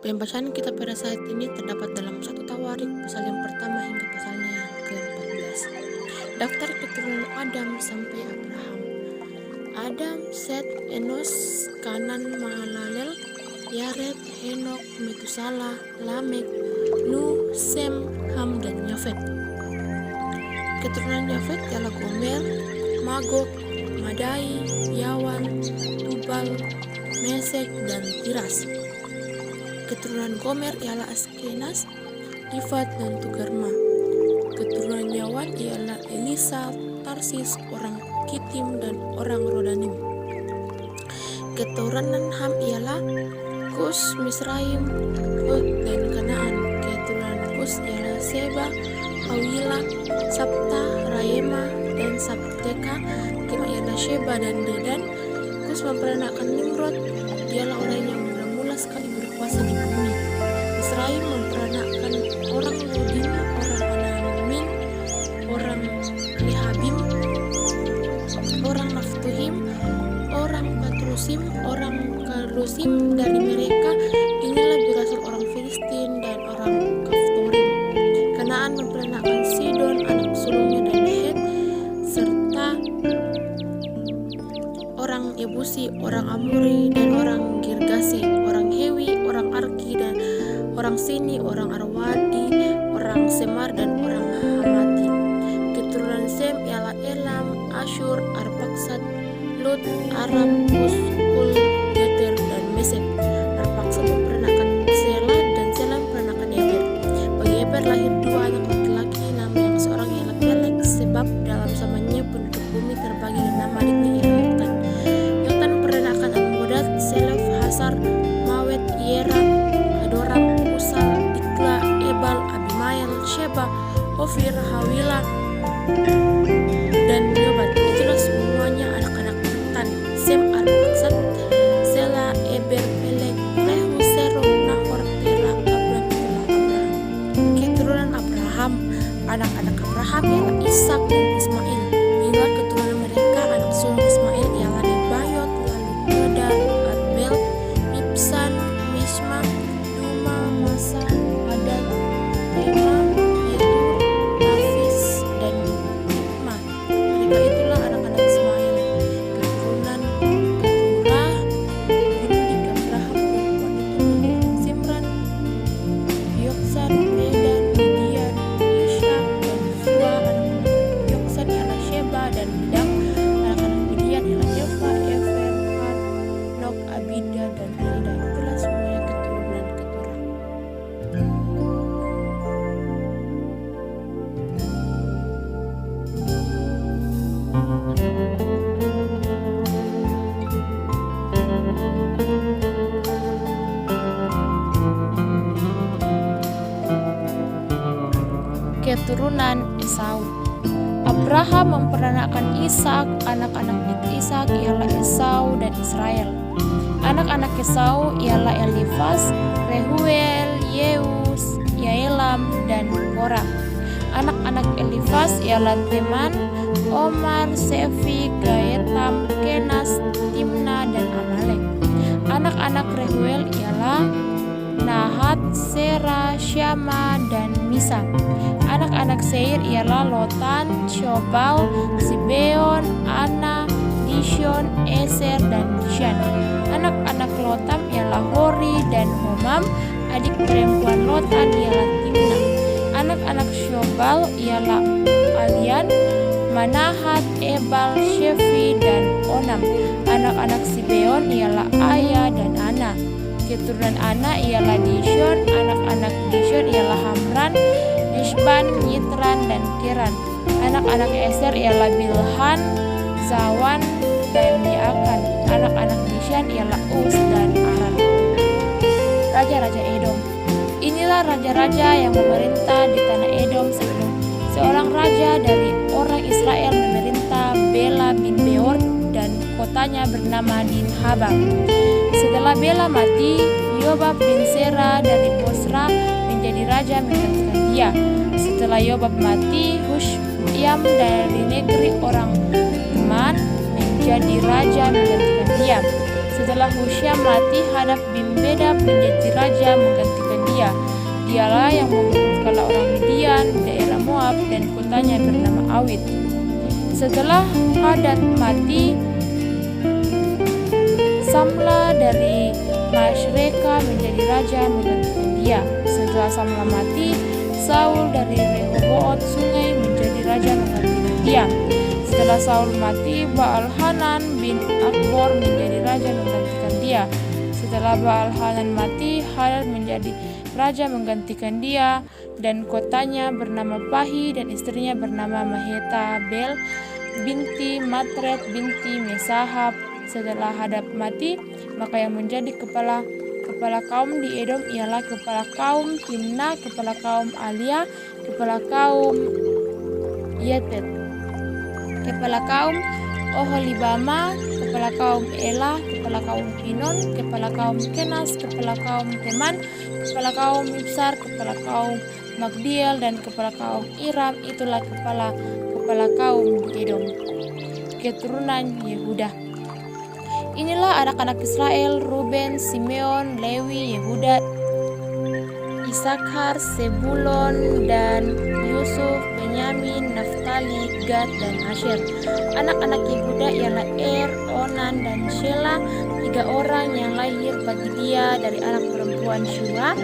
Pembacaan kita pada saat ini terdapat dalam 1 Tawarik pasal yang pertama hingga pasalnya yang ke-14. Daftar keturunan Adam sampai Abraham. Adam, Set, Enos, Kanan, Mahalalel, Yared, Henok, Metusala, Lamek, Nuh, Sem, Ham, dan Yafet. Keturunan Yafet ialah Gomer, Magog, Madai, Yawan, Tubal, Mesek, dan Tiras. Keturunan Gomer ialah Askenas, Difat, dan Tugarma. Keturunan Yawan ialah Elisa, Tarsis, orang Kitim, dan orang Rodanim. Keturunan Ham ialah Kus, Misraim, Put, dan Kanaan. Keturunan Kus ialah Seba, Hawila, Sabta, Raema, dan Sabteka. Kema ialah Sheba dan Dedan. Kus memperanakkan Nimrod, dialah orang yang mula-mula sekali berkuasa di bumi. Misraim memperanakkan orang Ludim, orang Anamin, orang Lehabim, orang Naftuhim, orang Patrusim, orang Kalusim. Dari mereka inilah berasal orang Filistin dan orang Kaftorim. Kanaan memperanakkan Sidon, anak sulungnya, dan Het, serta orang Yebusi, orang Amori, dan orang Girgasi, orang Hewi, orang Arki, dan orang Sini, orang Arwadi, orang Semar, dan orang Hamati. Keturunan Sem ialah Elam, Asyur, Arpaksad, Lut, Aram, Kus, Kul, Geter, dan Mesek. Arpaksad memperanakkan Sela, dan Sela memperanakkan Eber. Bagi Eber lahir 2 anak laki-laki, nama yang seorang ialah Pelek, sebab dalam zamannya penduduk bumi terbagi dan nama adiknya ialah Yoktan. Yoktan memperanakkan Almodad, Selef, Hasar, Mawet, Yera, Adoram, Usal, Dikla, Ebal, Abimael, Sheba, Ofir, Hawila, dan Yobat. Itulah semuanya anak-anak Yoktan. Sem, Arpaksad, Sela, Eber, Pelek, Rehu, Serug, Nahor, Tera, Abram, itulah Abraham. Keturunan Abraham. Anak-anak Abraham ialah Ishak dan Ismail. Inilah keturunan mereka. Anak sulung Ismail ialah Nebayot, lalu Keda, Adbel, Mibsan, Mishma, Duma, Masa, Hadad, Tema, Yetur, Nafis, dan Hikmah. Mereka itulah anak-anak Ismail. Keturunan Keturah, Gundik Abraham perempuan itu Simran, Yoksan, Medan, Midian, Ishak, dan Sua. Anak-anak Yoksan ialah Sheba dan Midam. Anak-anak Midian ialah Eva, Efer, Han, Nok, Abida, dan Elda. Itulah semuanya keturunan Keturah. Keturunan Esau. Abraham memperanakkan Ishak. Anak-anak Ishak ialah Esau dan Israel. Anak-anak Esau ialah Elifas, Rehuel, Yeus, Yaelam, dan Korah. Anak-anak Elifas ialah Teman, Omar, Sefi, Gaetam, Kenas, Timna, dan Amalek. Anak-anak Rehuel ialah Nahat, Sera, Syama, dan Misa. Anak-anak Seir ialah Lotan, Shobal, Sibeon, Ana, Dishon, Eser, dan Dishan. Anak-anak Lotam ialah Hori dan Homam. Adik perempuan Lotan ialah Timna. Anak-anak Shobal ialah Alian, Manahat, Ebal, Shefi, dan Onam. Anak-anak Sibeon ialah Aya dan Ana. Keturunan Ana ialah Dishon. Anak-anak Dishon ialah Hamran, Ishban, Yitran, dan Kiran. Anak-anak Eser ialah Bilhan, Zawan, dan Yaakan. Anak-anak Dishan ialah Uz dan Aran. Raja-raja Edom. Inilah raja-raja yang memerintah di tanah Edom sebelum seorang raja dari orang Israel memerintah Bela bin Beor, dan kotanya bernama Dinhaba. Setelah Bela mati, Yobab bin Sera dari Bosra menjadi raja menggantikan dia. Setelah Yobab mati, Hushyam dari negeri orang Teman menjadi raja menggantikan dia. Setelah Husya mati, Hadad bin Bedad menjadi raja menggantikan dia. Dialah yang membunuh kala orang Midian, daerah Moab, dan kotanya bernama Awit. Setelah Hadad mati, Samla dari Masyreka menjadi raja menggantikan dia. Setelah Samla mati, Saul dari Rehoboth Sungai menjadi raja menggantikan dia. Setelah Saul mati, Baal-Hanan bin Akbor menjadi raja menggantikan dia. Setelah Baal-Hanan mati, Hadad menjadi raja menggantikan dia, dan kotanya bernama Pahi, dan istrinya bernama Mehetabel binti Matred binti Mesahab. Setelah Hadad mati, maka yang menjadi kepala kaum di Edom ialah kepala kaum Timna, kepala kaum Alia, kepala kaum Yetet, kepala kaum Oholibama, kepala kaum Ela, kepala kaum Pinon, kepala kaum Kenas, kepala kaum Teman, kepala kaum Mibsar, kepala kaum Magdiel, dan kepala kaum Iram. Itulah kepala kaum Edom. Keturunan Yehuda. Inilah anak-anak Israel: Ruben, Simeon, Lewi, Yehuda, Isakar, Sebulon, dan Yusuf, Benyamin, Naftali, Gad, dan Asher. Anak-anak Yehuda ialah Onan, dan Shelah, 3 orang yang lahir bagi dia dari anak perempuan Syua,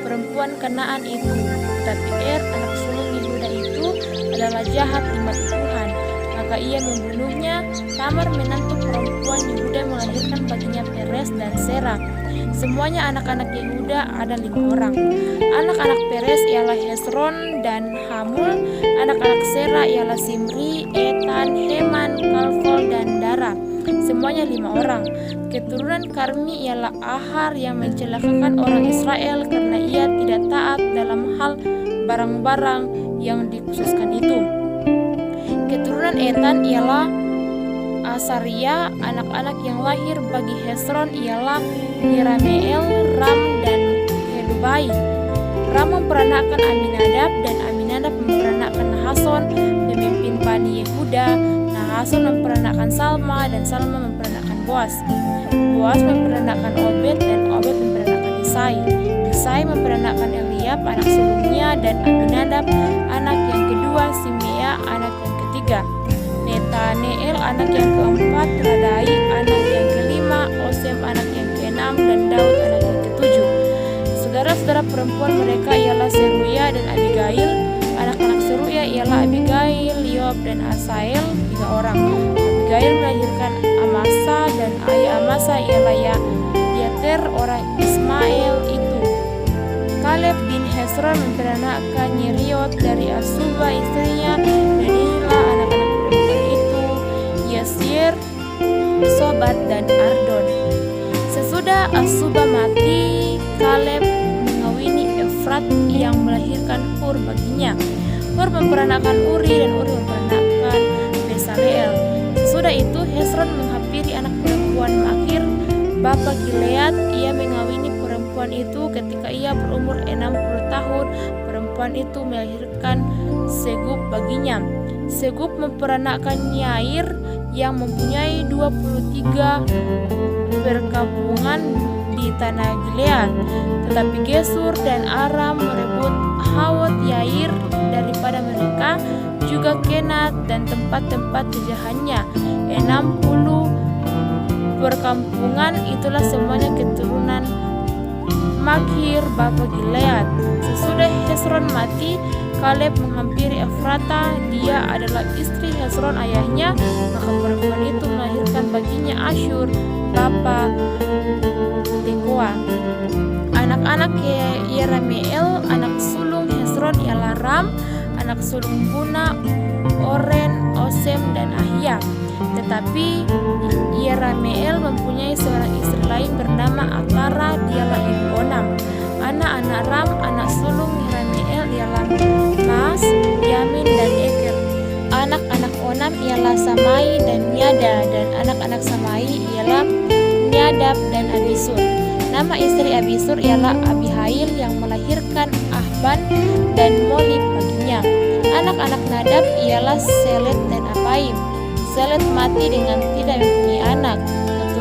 perempuan Kanaan itu. Tetapi anak sulung Yehuda itu adalah jahat di mata Tuhan, maka ia membunuhnya. Tamar menantu perempuan Yehuda melahirkan baginya Peres dan Serah. Semuanya anak-anak Yehuda ada 5 orang. Anak-anak Peres ialah Hesron dan Hamul. Anak-anak Serah ialah Simri, Etan, Heman, Kalkol, dan Dara. Semuanya 5 orang. Keturunan Karmi ialah Ahar yang mencelakakan orang Israel karena ia tidak taat dalam hal barang-barang yang dikhususkan itu. Keturunan Etan ialah Asaria. Anak-anak yang lahir bagi Hesron ialah Yerameel, Ram, dan Helubai. Ram memperanakkan Aminadab, dan Aminadab memperanakkan Nahason, pemimpin Bani Yehuda. Nahason memperanakkan Salma, dan Salma memperanakkan Boas. Boas memperanakkan Obed, dan Obed memperanakkan Isai. Isai memperanakkan Eliab, anak sulungnya, dan Aminadab, anak yang kedua, Simea, anak yang ketiga, Netaneel, anak yang keempat, Radai, anak yang kelima, Osem, anak yang keenam, dan Daud, anak yang ketujuh. Saudara-saudara perempuan mereka ialah Seruya dan Abigail. Anak-anak Seruya ialah Abigail, Yoab, dan Asael, 3 orang. Abigail melahirkan Amasa, dan ayah Amasa ialah Yeter, orang Ismail itu. Kaleb bin Hesron memperanakkan Yeriot dari Asuba istrinya, dan inilah anak-anak Yasir, Sobat, dan Ardon. Sesudah Asuba mati, Kaleb mengawini Efrat yang melahirkan Hur baginya. Hur memperanakkan Uri, dan Uri memperanakkan Besaleel. Sesudah itu Hesron menghampiri anak perempuan Makir, bapa Gilead. Ia mengawini perempuan itu ketika ia berumur 60 tahun. Perempuan itu melahirkan Segub baginya. Segub memperanakkan Yair yang mempunyai 23 perkampungan di tanah Gilead. Tetapi Gesur dan Aram merebut Hawot Yair daripada mereka, juga Kenat dan tempat-tempat jajahannya. 60 perkampungan itulah semuanya keturunan Makir bapa Gilead. Sesudah Hesron mati, Kaleb menghampiri Efrata. Dia adalah istri Hesron ayahnya, maka perempuan itu melahirkan baginya Asyur bapa Tekoa. Anak-anak Yerameel, anak sulung Hesron ialah Ram, anak sulung Buna, Oren, Osem, dan Ahia. Tetapi Yerameel mempunyai seorang istri lain bernama Atara, dialah Elonam. Anak-anak Ram, anak sulung Yerameel ialah Mas, Yamin, dan Eker. Anak-anak Onam ialah Samai dan Nyada, dan anak-anak Samai ialah Nyadab dan Abisur. Nama istri Abisur ialah Abihail yang melahirkan Ahban dan Molib baginya. Anak-anak Nadab ialah Selet dan Apaim. Selet mati dengan tidak mempunyai anak.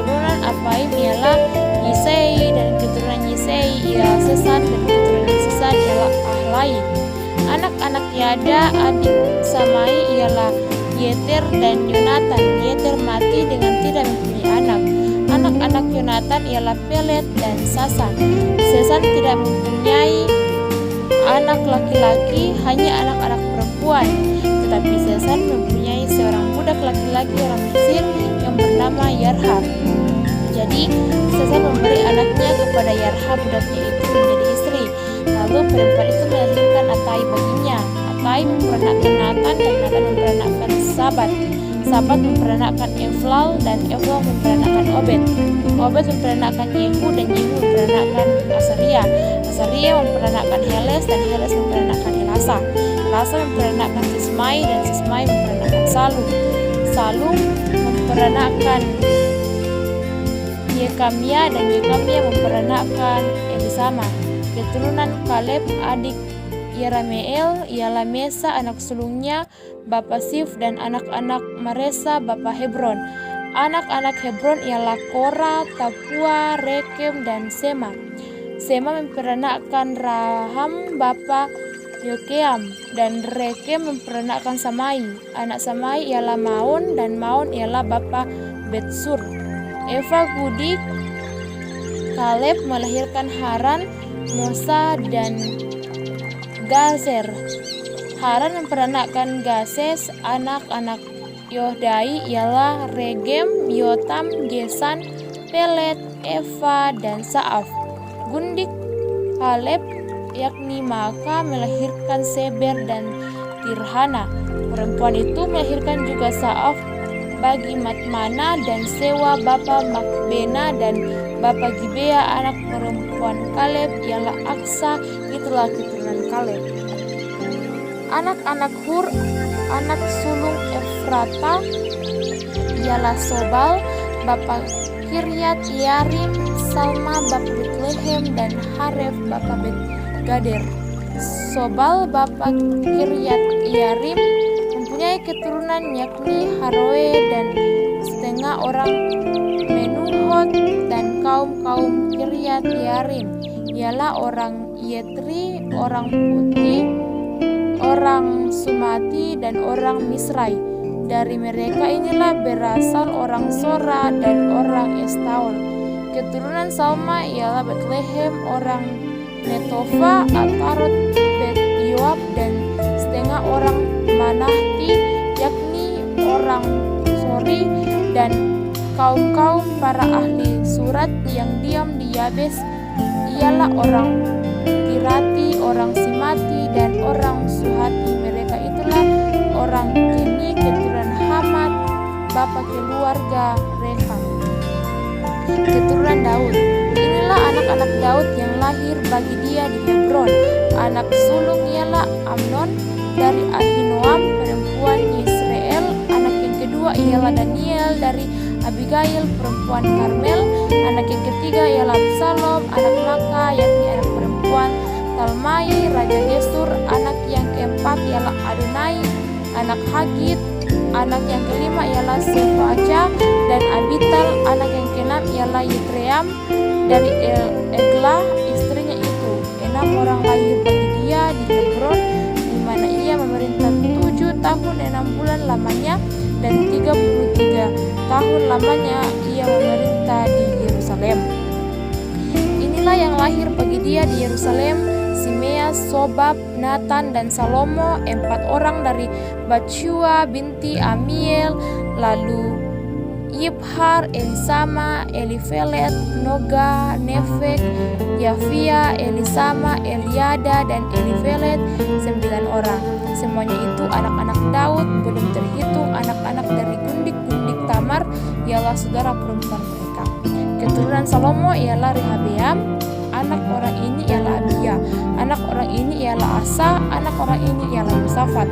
keturunan Apaim ialah Yisei, dan keturunan Yisei ialah Sesan, dan keturunan Sesan ialah Ahlai. Anak-anak Yada adik Samai ialah Yeter dan Yonatan. Yeter mati dengan tidak mempunyai anak. Anak-anak Yonatan ialah Pelet dan Sasan. Sesan tidak mempunyai anak laki-laki, hanya anak-anak perempuan. Tetapi Sesan mempunyai seorang budak laki-laki orang Mesir yang bernama Yarha. Jadi Sesan memberi anaknya kepada Yarha, budaknya itu, menjadi istri. Lalu perempuan itu melahirkan Atai baginya. Atai memperanakkan Natan, dan Natan memperanakkan Sabat. Sabat memperanakkan Eflal, dan Eflal memperanakkan Obed. Obed memperanakkan Yehu, dan Yehu memperanakkan Asaria. Asaria memperanakkan Heles, dan Heles memperanakkan Elasa. Elasa memperanakkan Sismai, dan Sismai memperanakkan Salum. Salum memperanakkan Yekamia, dan Yekamia memperanakkan Elisama. Keturunan Kaleb adik Yerameel ialah Mesa anak sulungnya, bapa Sif, dan anak-anak Maresa bapa Hebron. Anak-anak Hebron ialah Kora, Tapua, Rekem, dan Sema. Sema memperanakkan Raham bapa Yokeam, dan Rekem memperanakkan Samai. Anak Samai ialah Maon, dan Maon ialah bapa Betsur. Eva Gudik Kaleb melahirkan Haran, Mosa, dan Gazer. Haran memperanakkan Gases. Anak-anak Yohdai ialah Regem, Yotam, Gesan, Pelet, Eva, dan Saaf. Gundik Kaleb yakni Maka melahirkan Seber dan Tirhana. Perempuan itu melahirkan juga Saaf bagi Matmana dan Sewa bapa Makbena, dan bapa Gibea. Anak perempuan Kaleb ialah Aksa. Itulah keturunan Kaleb. Anak-anak Hur anak sulung Efrata ialah Sobal bapa Kiryat Yarim, Salma bapa Betlehem, dan Haref bapa Bet-Gader. Sobal bapa Kiryat Yarim mempunyai keturunan yakni Haroe dan setengah orang Menuhot, dan kaum Kiryat Yarim ialah orang Yetri, orang Puti, orang Sumati, dan orang Misrai. Dari mereka inilah berasal orang Sora dan orang Estaol. Keturunan Salma ialah Betlehem, orang Netofa, Atarot, Bet Yoab, dan setengah orang Manahti, yakni orang Sori, dan kaum para ahli surat yang diam di Yabes ialah orang Tirati, orang Simati, dan orang Suhati. Mereka itulah orang Keni, keturunan Hamad, bapa keluarga Reham. Keturunan Daud. Inilah anak-anak Daud yang lahir bagi dia di Hebron. Anak sulung ialah Amnon dari Ahinoam, perempuan Yisrael. Anak yang kedua ialah Daniel dari Abigail, perempuan Karmel. Anak yang ketiga ialah Absalom, anak Maka, yakni anak perempuan Talmai, raja Gesur. Anak yang keempat ialah Adonai, anak Hagit. Anak yang kelima ialah Sefaja dan Abital. Anak yang keenam ialah Yitream dari Eglah, istrinya itu. 6 orang lahir bagi dia di Hebron, di mana ia memerintah 7 tahun 6 bulan lamanya, dan 33 tahun lamanya ia memerintah di Yerusalem. Inilah yang lahir bagi dia di Yerusalem: Simea, Sobab, Natan, dan Salomo, 4 orang dari Batshua binti Amiel, lalu Yibhar, Elisama, Elifelet, Noga, Nefek, Yafia, Elisama, Eliada, dan Elifelet, 9 orang. Semuanya itu anak-anak Daud, belum terhitung anak-anak dari gundik-gundik Tamar, ialah saudara perempuan mereka. Keturunan Salomo ialah Rehabeam. Anak orang ini ialah Abia. Anak orang ini ialah Asa. Anak orang ini ialah Yosafat.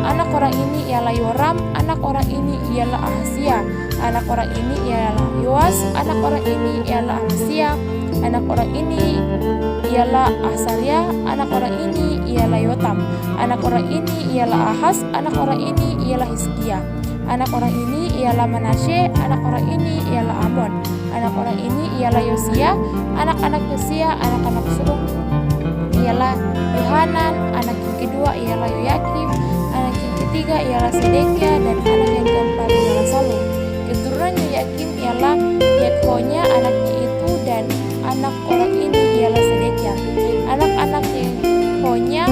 Anak orang ini ialah Yoram. Anak orang ini ialah Ahasia. Anak orang ini ialah Yoas. Anak orang ini ialah Amasia. Anak orang ini ialah Asaria. Anak orang ini ialah Yotam. Anak orang ini ialah Ahas. Anak orang ini ialah Hizkia. Anak orang ini ialah Manasye, anak orang ini ialah Amon. Anak orang ini ialah Yosia, anak-anak Yosia, anak-anak sulung ialah Yohanan, anak yang kedua ialah Yoyakim, anak yang ketiga ialah Sedekia, dan anak yang keempat ialah Salum. Keturunan Yoyakim ialah Yekhonya anaknya itu, dan anak orang ini ialah Sedekia. Anak-anak Yekhonya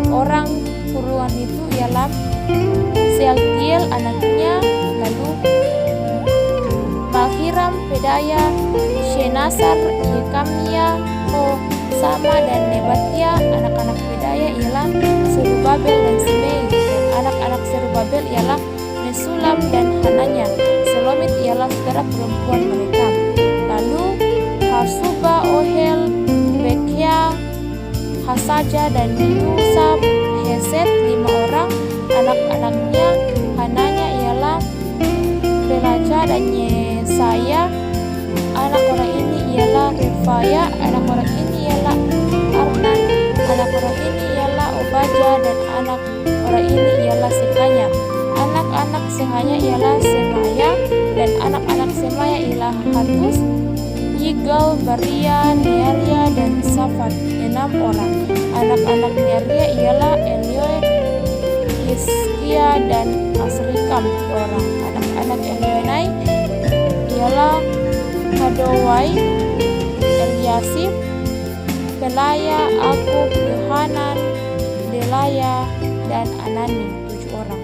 orang turunan itu ialah Sealtiel anaknya, lalu Malkiram, Pedaya, Shenasar, Yekamia, Sama, dan Nebatia. Anak-anak Pedaya ialah Serubabel dan Simei, dan anak-anak Serubabel ialah Mesulam dan Hananya. Selomit ialah saudara perempuan mereka. Lalu Hasuba, Ohel, Bekia, Hasaja, dan Yusab, Hesed, 5 orang. Anak-anaknya Hananya ialah Pelaja dan Yesaya. Anak orang ini ialah Refaya, anak orang ini ialah Arnan, anak orang ini ialah Obaja, dan anak orang ini ialah Sekanya. Anak-anak Sekanya ialah Semaya, dan anak-anak Semaya ialah Hatus, Yigal, Baria, Nearia, dan Safat, 6 orang. Anak-anak Nearia ialah Elioe, Hizkia, dan Asrikam, 2 orang. Anak-anak Elionai ialah Hadowai, Eliasib, Pelaya, Akub, Yohanan, Delaya, dan Anani, 7 orang.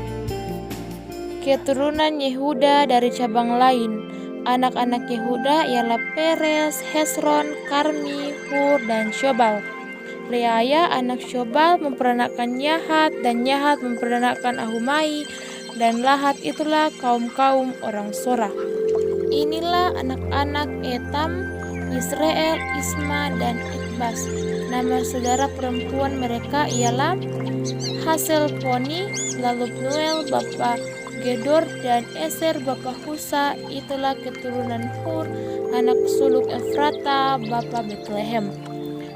Keturunan Yehuda dari cabang lain. Anak-anak Yehuda ialah Peres, Hesron, Karmi, Hur, dan Syobal. Reaya anak Syobal memperanakan Yahat, dan Yahat memperanakan Ahumai, dan Lahat itulah kaum-kaum orang Sorah. Inilah anak-anak Etam, Israel, Isma, dan Ikbas. Nama saudara perempuan mereka ialah Haselponi, lalu Pnuel bapa Gedor, dan Eser bapa Husa. Itulah keturunan Hur, anak sulung Efrata bapa Betlehem.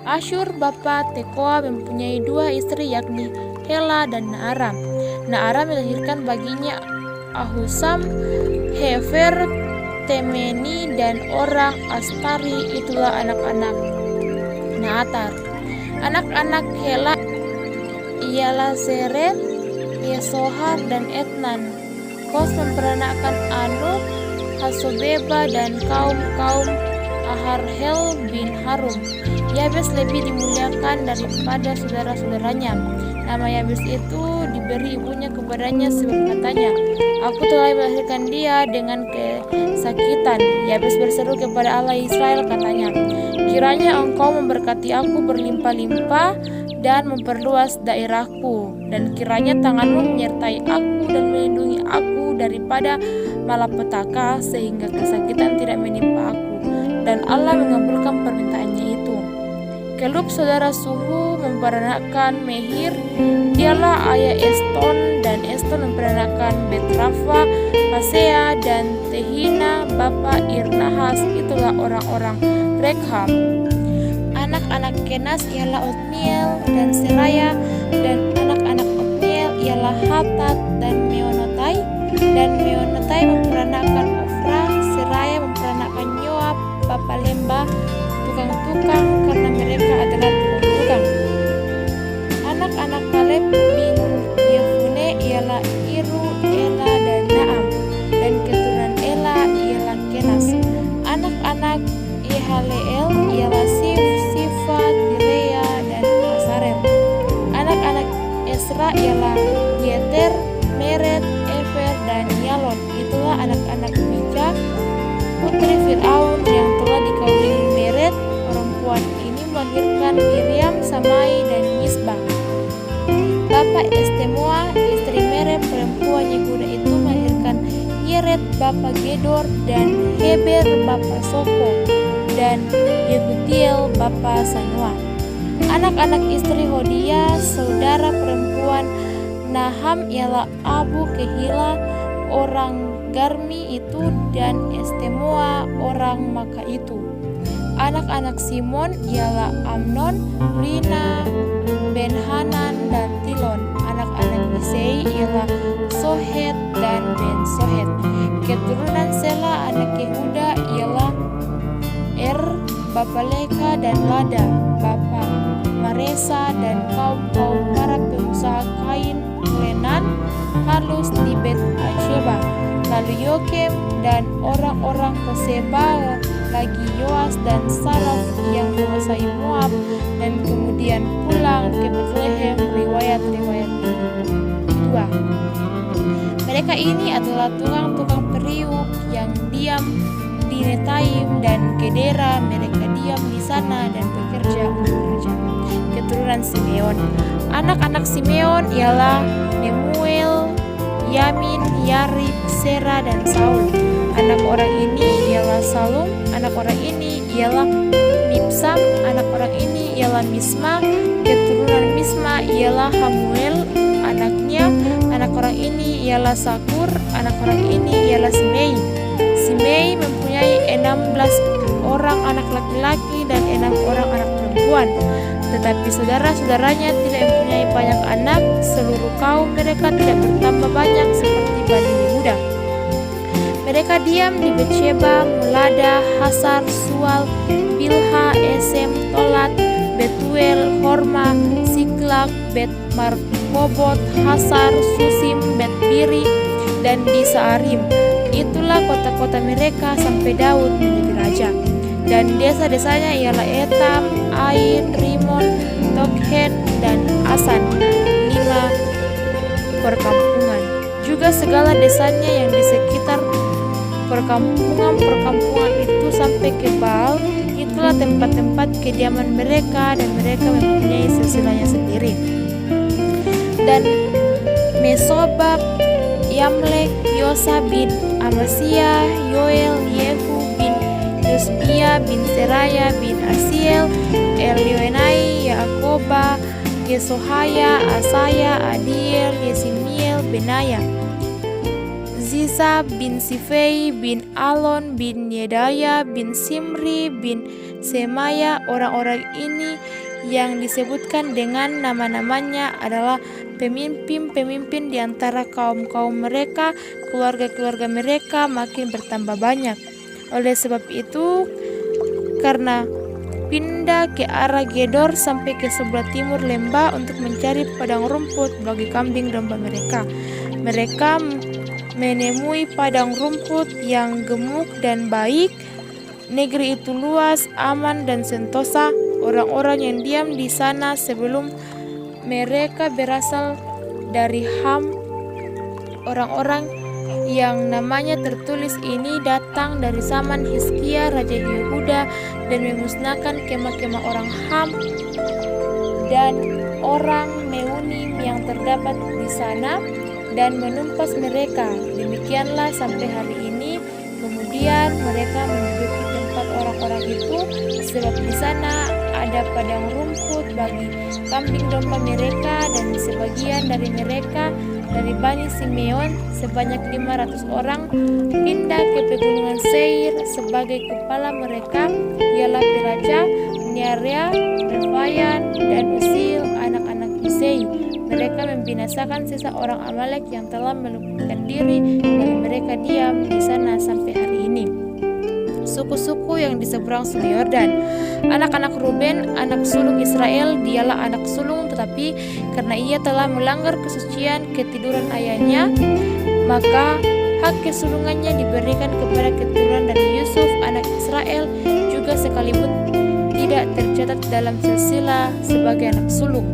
Asyur bapa Tekoa mempunyai 2 istri, yakni Hela dan Naara. Naara melahirkan baginya Ahusam, Hefer, Temeni, dan orang Astari. Itulah anak-anak Naatar. Anak-anak Hela ialah Zeret, Yesohar, dan Etnan. Kos memperanakan Anu, Hasobeba, dan kaum-kaum Aharhel bin Harum. Yabes lebih dimuliakan daripada saudara-saudaranya. Nama Yabes itu diberi ibunya kepadanya sebab katanya, "Aku telah melahirkan dia dengan kesakitan." Yabes berseru kepada Allah Israel, katanya, "Kiranya Engkau memberkati aku berlimpah-limpah dan memperluas daerahku, dan kiranya tanganmu menyertai aku dan melindungi aku daripada malapetaka, sehingga kesakitan tidak menimpa aku." Dan Allah mengabulkan permintaannya itu. Kelub saudara Suhu memperanakan Mehir, dialah ayah Eston, dan Eston memperanakan Betrafa, Pasea, dan Tehina bapa Irnahas. Itulah orang-orang Rekham. Anak-anak Kenas ialah Otniel dan Seraya, dan anak-anak Otniel ialah Hatat dan Meonotai. Dan Meonotai memperanakan Ofra. Seraya memperanakan Yoab bapa Lemba, tukang-tukang, karena mereka adalah tukang-tukang. Anak-anak Kaleb bin Yefune ialah Iru, Ela, dan Naam, dan keturunan Ela ialah Kenas. Anak-anak Yehaleel ialah Sif, Sifa, Direa, dan Asarel. Anak-anak Esra ialah Yeter, Meret, Efer, dan Yalon. Itulah anak-anak Bija, putri Fir'aun yang telah dikawini Meret. Perempuan ini melahirkan Miriam, Samai, dan Yisbah. Bapak Estemoa, istri Meret, perempuan Yehuda itu melahirkan Yeret bapa Gedor, dan Heber bapa Soko, dan Yekutiel bapa Sanua. Anak-anak istri Hodia, saudara perempuan Naham, ialah Abu Kehila orang Garmi itu, dan Estemoa orang Maka itu. Anak-anak Simon ialah Amnon, Lina, Ben-Hanan, dan Tilon. Anak-anak Isai ialah Sohet dan Ben Sohet. Keturunan Sela anak Yehuda ialah bapa Leka dan Lada, bapa Maresa, dan kaum-kaum para pengusaha kain lenan halus di Bet Asheba. Lalu Yokem dan orang-orang Koseba, lagi Yoas dan Saraf yang menguasai Moab, dan kemudian pulang ke Betlehem. Riwayat-riwayat 2. Mereka ini adalah tukang-tukang periuk yang diam di Netaim dan Gedera. Mereka diam di sana dan bekerja untuk raja. Keturunan Simeon. Anak-anak Simeon ialah Nemuel, Yamin, Yarib, Sera, dan Saul. Anak orang ini ialah Salum. Anak orang ini ialah Mibsam. Anak orang ini ialah Misma. Keturunan Misma ialah Hamuel anaknya. Anak orang ini ialah Sakur. Anak orang ini ialah Simei. Simei mempunyai 16 orang anak laki-laki dan 6 orang anak perempuan. Tetapi saudara-saudaranya tidak mempunyai banyak anak. Seluruh kaum mereka tidak bertambah banyak seperti Bani Yehuda. Mereka diam di Betsheba, Molada, Hasar, Sual, Bilha, Esem, Tolat, Betuel, Horma, Siklak, Bet Markobot, Hasar, Susim, Bet Biri, dan di Saarim. Itulah kota-kota mereka sampai Daud menjadi raja. Dan desa-desanya ialah Etam, Ain, Rimon, Tokhen, dan Asan, 5 perkampungan. Juga segala desanya yang di sekitar perkampungan itu sampai ke Baal. Itulah tempat-tempat kediaman mereka, dan mereka mempunyai silsilahnya sendiri. Dan Mesobab, Yamlek, Yosa bin Amasya, Yoel, Yehu bin Yosbia bin Seraya bin Asiel, Elioenai, Yaakoba, Yesohaya, Asaya, Adiel, Yesimiel, Benaya, Ziza bin Sifei bin Alon bin Yedaya bin Simri bin Semaya. Orang-orang ini yang disebutkan dengan nama-namanya adalah pemimpin-pemimpin di antara kaum-kaum mereka. Keluarga-keluarga mereka makin bertambah banyak. Oleh sebab itu, karena pindah ke arah Gedor sampai ke sebelah timur lembah untuk mencari padang rumput bagi kambing domba mereka. Mereka menemui padang rumput yang gemuk dan baik. Negeri itu luas, aman, dan sentosa. Orang-orang yang diam di sana sebelum mereka berasal dari Ham. Orang-orang yang namanya tertulis ini datang dari zaman Hizkia Raja Yehuda dan memusnahkan kemah-kemah orang Ham dan orang Meunim yang terdapat di sana dan menumpas mereka. Demikianlah sampai hari ini. Kemudian mereka menduduki tempat orang-orang itu, sebab di sana ada padang rumput bagi kambing domba mereka. Dan sebagian dari mereka dari Bani Simeon sebanyak 500 orang pindah ke pegunungan Seir. Sebagai kepala mereka ialah Peraja, Nearea, Refayan, dan Usil, anak-anak Isai. Mereka membinasakan sisa orang Amalek yang telah meluputkan diri, dan mereka diam di sana sampai hari ini. Suku-suku yang di seberang Sungai Yordan. Anak-anak Ruben, anak sulung Israel, dialah anak sulung, tetapi karena ia telah melanggar kesucian ketiduran ayahnya, maka hak kesulungannya diberikan kepada keturunan dari Yusuf anak Israel, juga sekalipun tidak tercatat dalam silsilah sebagai anak sulung.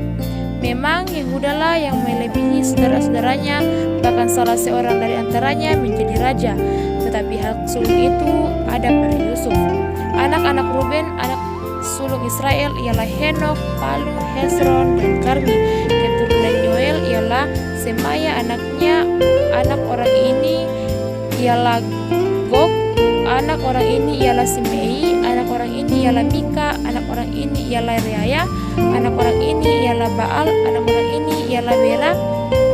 Memang Yehudalah yang melebihi saudara-saudaranya, bahkan salah seorang dari antaranya menjadi raja, tetapi hak sulung itu ada pada Yusuf. Anak-anak Ruben, anak sulung Israel ialah Henok, Palu, Hezron, dan Karmi. Keturunan Yoel ialah Semaya anaknya. Anak orang ini ialah Gog. Anak orang ini ialah Simei. Anak orang ini ialah Mika. Anak orang ini ialah Reaya. Anak orang ini ialah Baal. Anak orang ini ialah Bera,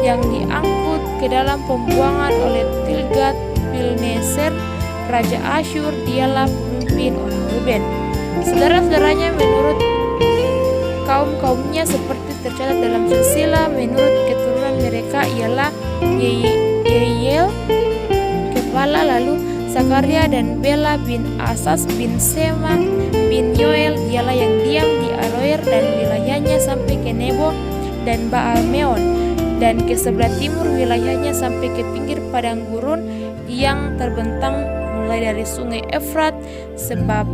yang diangkut ke dalam pembuangan oleh Tilgat Pilneser Raja Asyur. Dialah pemimpin orang Ruben. Saudara-saudaranya menurut kaum-kaumnya seperti tercatat dalam silsilah menurut keturunan mereka ialah Yeiel kepala, lalu Zakaria dan Bela bin Asas bin Sema bin Yoel, dialah yang diam di Aroer dan wilayahnya sampai ke Nebo dan Baal Meon, dan ke sebelah timur wilayahnya sampai ke pinggir padang gurun yang terbentang mulai dari sungai Efrat, sebab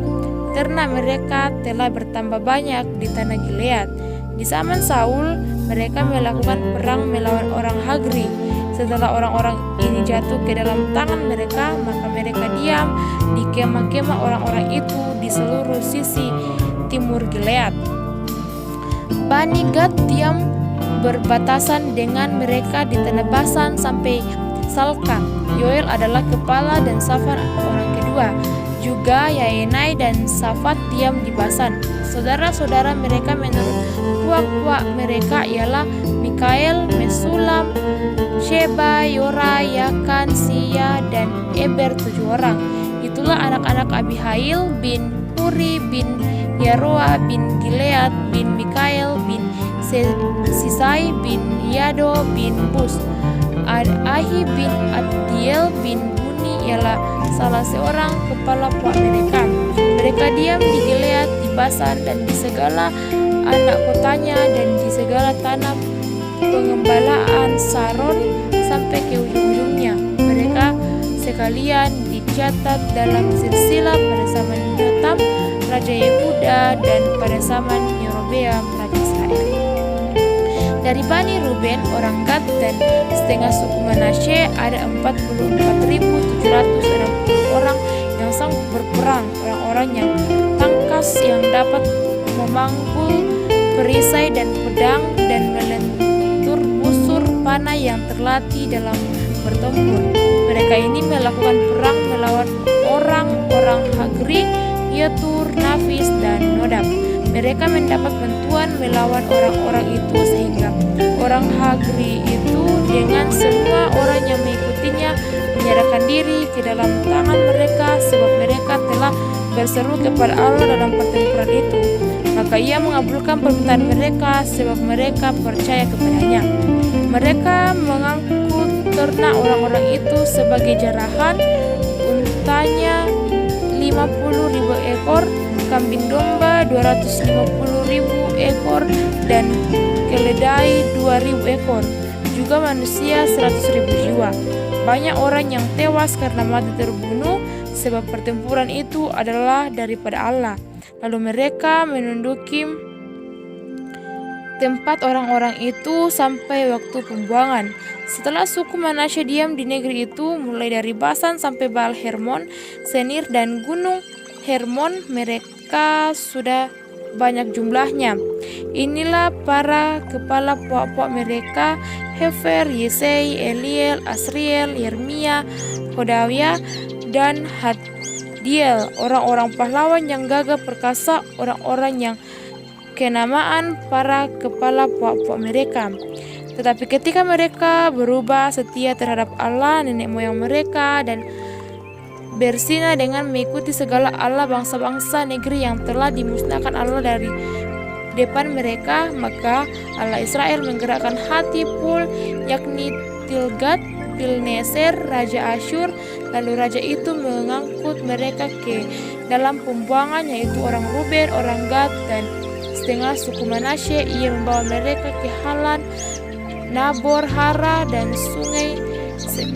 ternak mereka telah bertambah banyak di tanah Gilead. Di zaman Saul, mereka melakukan perang melawan orang Hagri. Setelah orang-orang ini jatuh ke dalam tangan mereka, maka mereka diam di kemah-kemah orang-orang itu di seluruh sisi timur Gilead. Bani Gad diam berbatasan dengan mereka di tanah Basan sampai Salka. Yoel adalah kepala dan Safan orang kedua. Juga Yaenai dan Safat diam di Basan. Saudara-saudara mereka menurut puak-puak mereka ialah Mikael, Mesulam, Sheba, Yora, Yakan, Sia, dan Eber, 7 orang. Itulah anak-anak Abihail bin Huri bin Yaroa bin Gilead bin Mikael bin Sisai bin Yado bin Bus. Ahi bin Adiel bin Buni ialah salah seorang kepala puak mereka. Mereka diam di Gilead, di Basan, dan di segala anak kotanya, dan di segala tanah pengembalaan Saron sampai ke ujung-ujungnya. Mereka sekalian dicatat dalam silsilah pada zaman Yotam Raja Yehuda dan pada zaman Yerobeam Raja Israel. Dari Bani Ruben, orang Gad, dan setengah suku Manasye ada 44.760 orang yang sanggup berperang, orang-orang yang tangkas yang dapat memanggul perisai dan pedang dan melentur busur panah yang terlatih dalam bertempur. Mereka ini melakukan perang melawan orang-orang Hagri, Yetur, Nafis, dan Nodab. Mereka mendapat bantuan melawan orang-orang itu sehingga orang Hagri itu dengan semua orang yang mengikutinya menyerahkan diri ke dalam tangan mereka, sebab mereka telah berseru kepada Allah dalam pertempuran itu. Maka ia mengabulkan permintaan mereka sebab mereka percaya kepadanya. Mereka mengangkut ternak orang-orang itu sebagai jarahan, untanya 50.000 ekor, kambing domba 250.000 ekor, dan keledai 2.000 ekor, juga manusia 100.000 jiwa. Banyak orang yang tewas karena mati terbunuh, sebab pertempuran itu adalah daripada Allah. Lalu mereka menunduki tempat orang-orang itu sampai waktu pembuangan. Setelah suku Manasye diam di negeri itu, mulai dari Basan sampai Baal Hermon, Senir, dan gunung Hermon, mereka sudah banyak jumlahnya. Inilah para kepala puak-puak mereka: Hefer, Yesei, Eliel, Asriel, Yermia, Hodawia, dan Hadiel, orang-orang pahlawan yang gagah perkasa, orang-orang yang kenamaan para kepala puak-puak mereka. Tetapi ketika mereka berubah setia terhadap Allah nenek moyang mereka dan berzina dengan mengikuti segala Allah bangsa-bangsa negeri yang telah dimusnahkan Allah dari depan mereka, maka Allah Israel menggerakkan hati Pul, yakni Tilgat Pilneser, Raja Asyur. Lalu raja itu mengangkut mereka ke dalam pembuangan, yaitu orang Ruben, orang Gad, dan setengah suku Manasye. Ia membawa mereka ke Halan, Nabor, Hara, dan sungai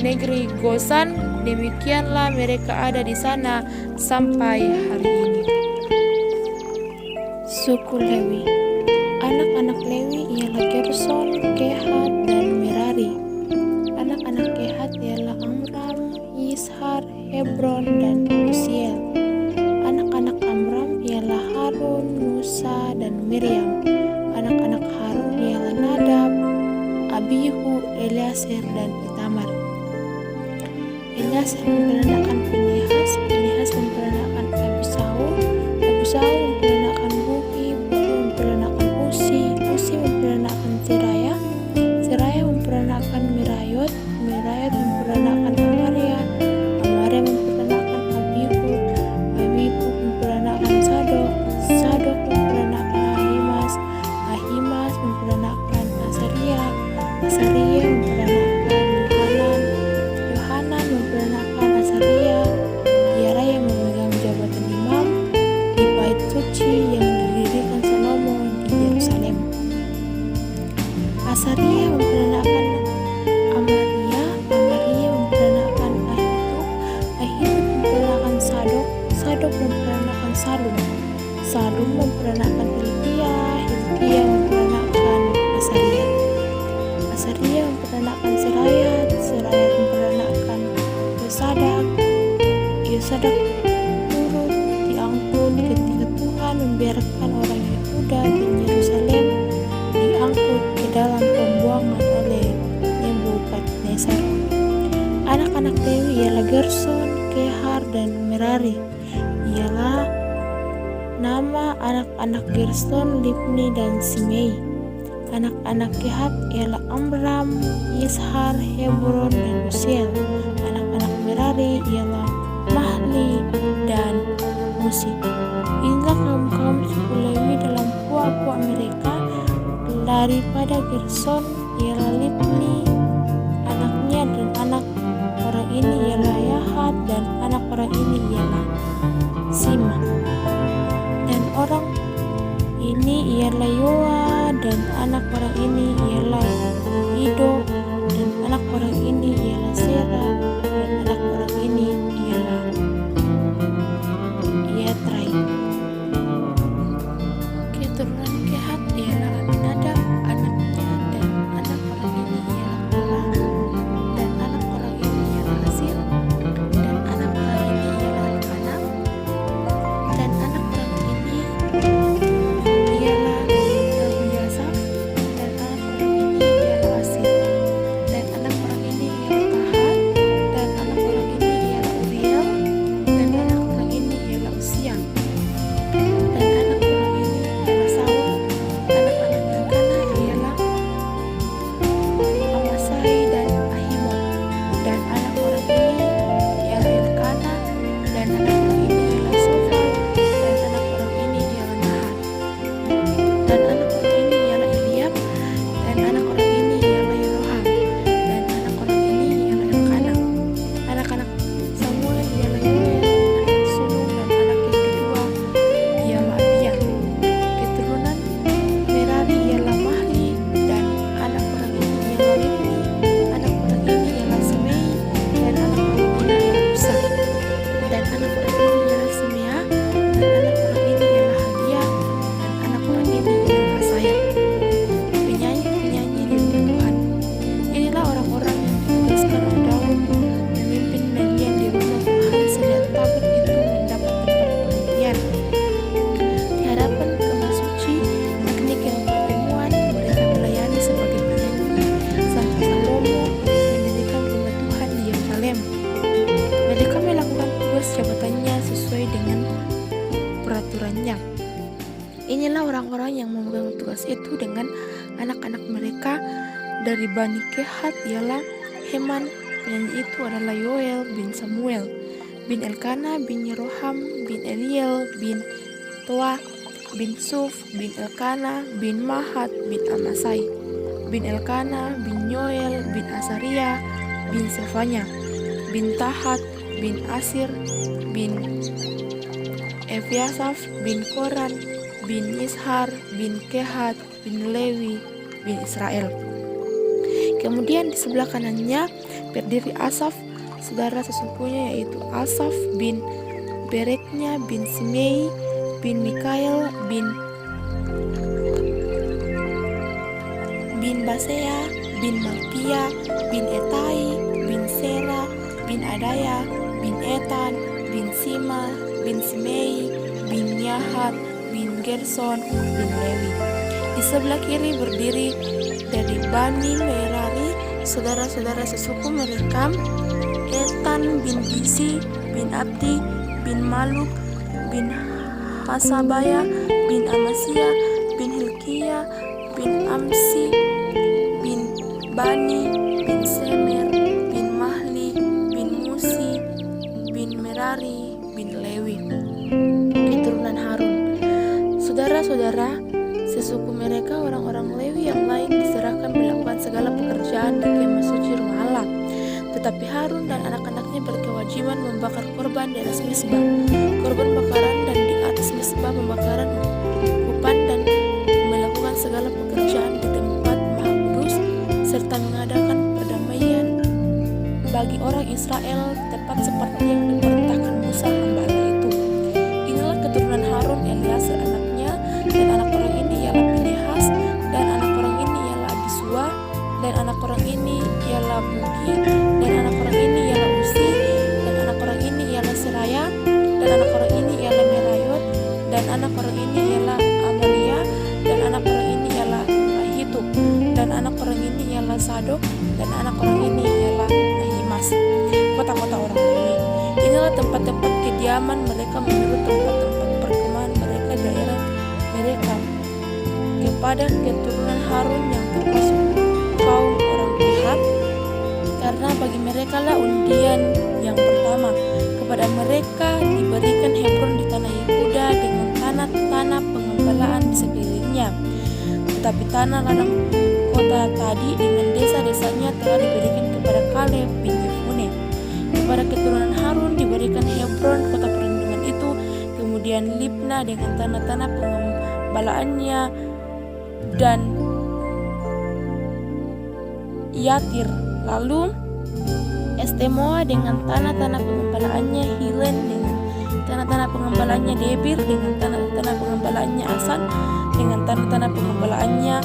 negeri Gosan. Demikianlah mereka ada di sana sampai hari ini. Suku Lewi. Anak-anak Lewi ialah Gerson, Kehat, dan Merari. Anak-anak Kehat ialah Amram, Yishar, Hebron, dan Uziel. Anak-anak Amram ialah Harun, Musa, dan Miriam. Anak-anak Harun ialah Nadab, Abihu, Eleazar, dan Itamar. Eleazar memperanakan Pinehas, Pinehas memperanakan Abisaul, Abisaul memperanakan Buki, Buki memperanakan Usi, Usi memperanakan Seraya, Seraya memperanakan Merayot, Merayot memperanakan Amaria, Amaria memperanakan Abihu, Abihu memperanakan Sadok, Sadok memperanakan Ahimas, Asaria memperanakan Yohanan, Yohanan memperanakan Asaria. Dialah yang memegang jabatan imam di bait suci yang didirikan Salomo di Yerusalem. Asaria memperanakan Amaria, Amaria memperanakan Ahitub, Ahitub memperanakan Sadok, Sadok memperanakan Salum, Salum memperanakan Hilkia, Hilkia memperanakan Asaria, Asaria memperanakan Serayat, Serayat memperanakan Yosadak, Yosadak turut diangkut ketika Tuhan membiarkan orang Yehuda dan Yerusalem diangkut ke dalam pembuangan oleh Nebukadnezar. Anak-anak Lewi ialah Gerson, Kehar, dan Merari. Ialah nama anak-anak Gerson, Libni, dan Simei. Anak-anak Kehat ialah Amram, Yishar, Hebron, dan Uziel. Anak-anak Merari ialah Mahli dan Musi. Inilah kaum-kaum suku Lewi dalam puak-puak mereka. Daripada Gerson ialah Libni anaknya, dan anak orang ini ialah Yahat, dan anak orang ini ialah Sima, dan orang ini ialah Yoa, dan anak orang ini ialah Ido, dan anak orang ini ialah Sera, dan anak orang ini ialah Yetrai. Keturunan Kehat ialah Aminadab anaknya, dan anak orang ini ialah Korah, dan anak orang ini ialah Asir, dan anak orang ini ialah Elkanah, dan anak orang ini ialah Ebiasaf, dan anak orang ini ialah Asir, dan anak orang ini ialah Tahat, dan anak orang ini ialah Uriel, dan anak orang ini ialah Usia, dan anak orang ini ialah Saul. Anak-anak Elkanah ialah Amasai dan Ahimon, dan anak orang ini ialah Elkanah, dan anak orang ini ialah Sofal, dan anak orang ini ialah Nahat, dan anak orang ini ialah Eliab, dan anak orang ini ialah Yeroham, dan anak orang ini ialah Elkanah. Anak-anak Samuel ialah Yoel, anak sulung, dan anak yang kedua ialah Abia. Keturunan Merari ialah Mahli, dan anak orang ini ialah Libni, anak orang ini ialah Simei, dan anak orang ini ialah Musa, dan anak orang ini ialah Simea, dan anak orang ini ialah Hagia, dan anak orang ini ialah Asaya. Penyanyi-penyanyi di rumah Tuhan. Inilah orang-orang yang ditugaskan oleh Daud memimpin nyanyian di rumah Tuhan sejak tabut itu mendapat tempat penantian. Di hadapan kamar suci, yakni kemah pertemuan, mereka melayani sebagai penyanyi sampai Salomo mendirikan rumah Tuhan di Yerusalem. Mereka melakukan tugas jabatannya sesuai dengan peraturannya. Inilah orang-orang yang memegang tugas itu dengan anak-anak mereka. Dari Bani Kehat ialah Heman. Penyanyi itu adalah Yoel bin Samuel, bin Elkanah, bin Yeroham, bin Eliel, bin Toa, bin Suf, bin Elkanah, bin Mahat, bin Amasai, bin Elkanah, bin Yoel, bin Asaria, bin Sefanya, bin Tahat, bin Asir, bin Ebiasaf, bin Koran, bin Yishar, bin Kehat, bin Lewi, bin Israel. Kemudian di sebelah kanannya berdiri Asaf, saudara sesukunya, yaitu Asaf bin Bereknya, bin Simei, bin Mikael, bin Basea, bin Malkia, bin Etai, bin Sera, bin Adaya, bin Etan, bin Sima, bin Simei, bin Yahat, bin Gerson, bin Lewi. Di sebelah kiri berdiri dari Bani Merari, saudara-saudara sesuku mereka, Etan bin Isi, bin Abdi, bin Maluk, bin Hasabaya, bin Amasya, bin Hilkia, bin Amsi, bin Bani, bin Semer, bin Mahli, bin Musi, bin Merari, bin Lewi. Keturunan Harun. Saudara-saudara sesuku mereka, orang-orang Lewi yang lain diserahkan melakukan segala pekerjaan pekerjaan di kemah suci rumah Allah. Tetapi Harun dan anak-anaknya berkewajiban membakar korban di atas mezbah, korban bakaran, dan di atas mezbah pembakaran umpan, dan melakukan segala pekerjaan di tempat Maha Kudus, serta mengadakan perdamaian bagi orang Israel tepat seperti yang diperintahkan Musa hamba Allah itu. Inilah keturunan Harun, Eleazar anaknya, dan anak orang ini ialah Pinehas, dan anak orang ini ialah Abisua, dan anak orang ini ialah Buki, dan anak orang ini ialah Usi, dan anak orang ini ialah Seraya, dan anak orang ini ialah Merayot, dan anak orang ini ialah Amaria, dan anak orang ini ialah Ahitub, dan anak orang ini ialah Sadok, dan anak orang ini ialah Ahimas. Kota-kota orang Lewi. Inilah tempat-tempat kediaman mereka menurut tempat-tempat perkemahan mereka, daerah mereka, kepada keturunan Harun yang termasuk kaum orang Kehat, karena bagi mereka lah undian yang pertama. Kepada mereka diberikan Hebron di tanah Yehuda dengan tanah-tanah pengembalaan di sekelilingnya. Tetapi tanah ladang kota tadi dengan desa-desanya telah diberikan kepada Kaleb bin Yefune. Kepada keturunan Harun diberikan Hebron, kota perlindungan itu, kemudian Libna dengan tanah-tanah pengembalaannya, dan Yatir, lalu Estemoa dengan tanah-tanah pengembalaannya, Hilen dengan tanah-tanah pengembalaannya, Debir dengan tanah-tanah pengembalaannya, Asan dengan tanah-tanah pengembalaannya,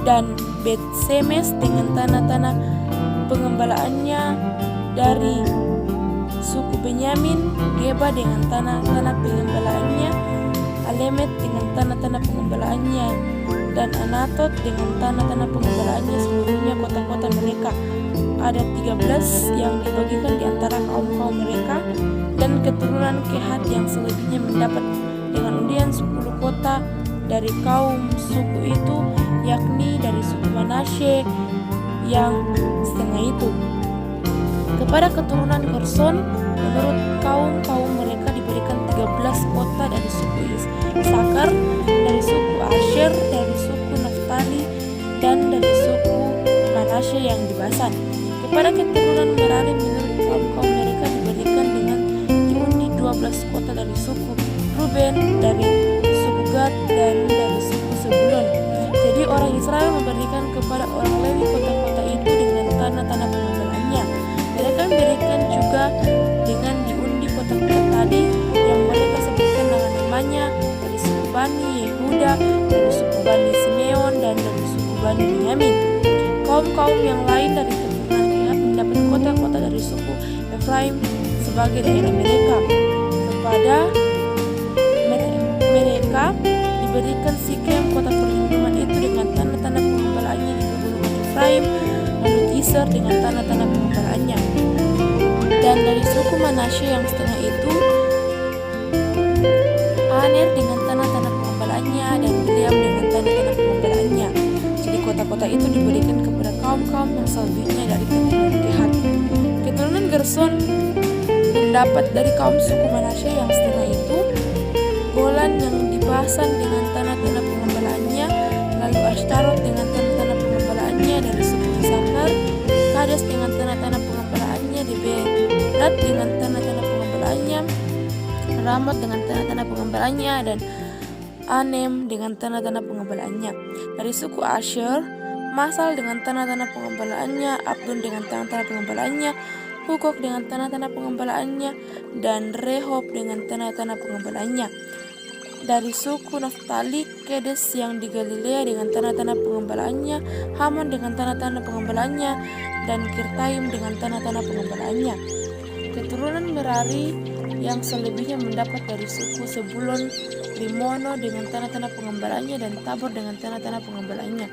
dan Bet-Semes dengan tanah-tanah pengembalaannya dari suku Benyamin, Geba dengan tanah-tanah pengembalaannya, Alemet dengan tanah-tanah pengembalaannya, dan Anatot dengan tanah-tanah pengembalaannya, seluruhnya kota-kota mereka. Ada 13 yang dibagikan di antara kaum-kaum mereka, dan keturunan Kehat yang selebihnya mendapat dengan undian 10 kota dari kaum suku itu, yakni dari suku Manasye yang setengah itu. Kepada keturunan Gerson menurut kaum-kaum mereka diberikan 13 kota dari suku Isakar, dari suku Asher, dari suku Naftali, dan dari suku Manasye yang di Basan. Kepada keturunan Merari menurut kaum-kaum mereka diberikan dengan diundi 12 kota dari suku Ruben, dari suku Gad, dan dari suku Zebulon. Jadi orang Israel memberikan kepada orang Lewi kota-kota itu dengan tanah-tanah pengembalaannya. Mereka memberikan juga dengan diundi kota-kota tadi yang mereka sebutkan nama-namanya, dari suku Bani Yehuda, dari suku Bani Simeon, dan dari suku Bani Benyamin. Kaum-kaum yang lain dari keturunan Kehat mendapat kota-kota dari suku Efraim sebagai daerah mereka. Kepada mereka diberikan Sikem, kota perlindungan itu dengan tanah-tanah pengembalaannya di pegunungan Efraim, lalu Geser dengan tanah-tanah pengembalaannya. Dan dari suku Manasye yang setengah itu, Aner dengan tanah-tanah pengembalaannya, dan Bileam dengan tanah-tanah pengembalaannya. Jadi kota-kota itu diberikan kepada kaum-kaum yang selebihnya dari keturunan Kehat. Keturunan Gerson mendapat dari kaum suku Manasye yang setengah itu, Golan yang di Basan dengan tanah-tanah pengembalaannya, lalu Ashtarot dengan tanah-tanah pengembalaannya dari suku Isakar, Kades dengan tanah-tanah pengembalaannya, Deberat dengan tanah-tanah pengembalaannya, Ramot dengan tanah-tanah pengembalaannya, dan Anem dengan tanah-tanah pengembalaannya. Dari suku Asher, Masal dengan tanah-tanah pengembalaannya, Abdon dengan tanah-tanah pengembalaannya, Hukok dengan tanah-tanah pengembalaannya, dan Rehob dengan tanah-tanah pengembalaannya. Dari suku Naftali, Kedes yang di Galilea dengan tanah-tanah pengembalaannya, Haman dengan tanah-tanah pengembalaannya, dan Kirtaim dengan tanah-tanah pengembalaannya. Keturunan Merari yang selebihnya mendapat dari suku Sebulon, Limono dengan tanah-tanah pengembalaannya, dan Tabor dengan tanah-tanah pengembalaannya.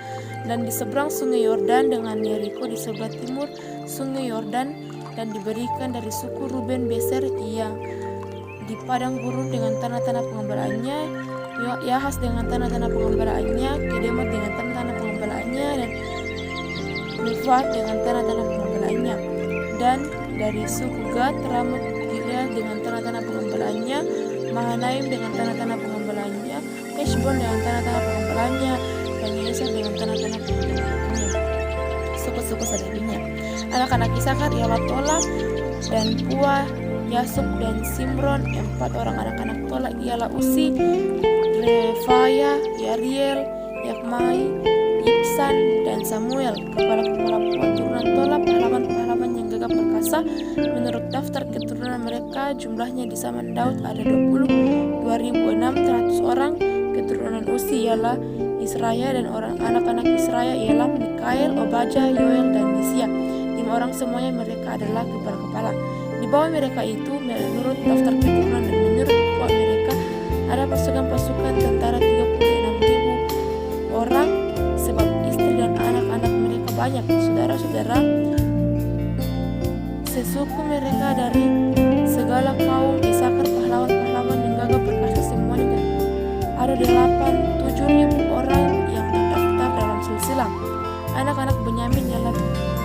Dan di seberang sungai Yordan dengan Yeriko di sebelah timur sungai Yordan, dan diberikan dari suku Ruben Beser yang di padang gurun dengan tanah-tanah pengembalaannya, Yahas dengan tanah-tanah pengembalaannya, Kedemot dengan tanah-tanah pengembalaannya, dan Mifat dengan tanah-tanah pengembalaannya. Dan dari suku Gad, Ramot Gilead dengan tanah-tanah pengembalaannya, Mahanaim dengan tanah-tanah pengembalaannya, Heshbon dengan tanah-tanah pengembalaannya, dan Yeser dengan tanah-tanah pemiliknya. Suku-suku selebihnya. Anak-anak Isakar ialah Tola dan Pua, Yasub dan Simron. 4 orang anak-anak Tola ialah Usi, Refaya, Yariel, Yakmai, Ibsan, dan Samuel. Kepala-kepala Pua turunan Tola, pahlawan-pahlawan yang gagah perkasa. Menurut daftar keturunan mereka, jumlahnya di zaman Daud ada 22.600 orang. Keturunan Usi ialah Israel, dan orang anak-anak Israel ialah Mikael, Obaja, Yoel, dan Nisia. 5 orang semuanya mereka adalah kepala-kepala. Di bawah mereka itu, menurut daftar keturunan dan menurut Pua mereka, ada pasukan-pasukan tentara 36.000 orang, sebab istri dan anak-anak mereka banyak. Saudara-saudara sesuku mereka dari segala kaum Isakar, pahlawan-pahlawan yang gagah perkasa semuanya, ada 7.000 orang yang terdaftar dalam silsilah. Anak-anak Benyamin ialah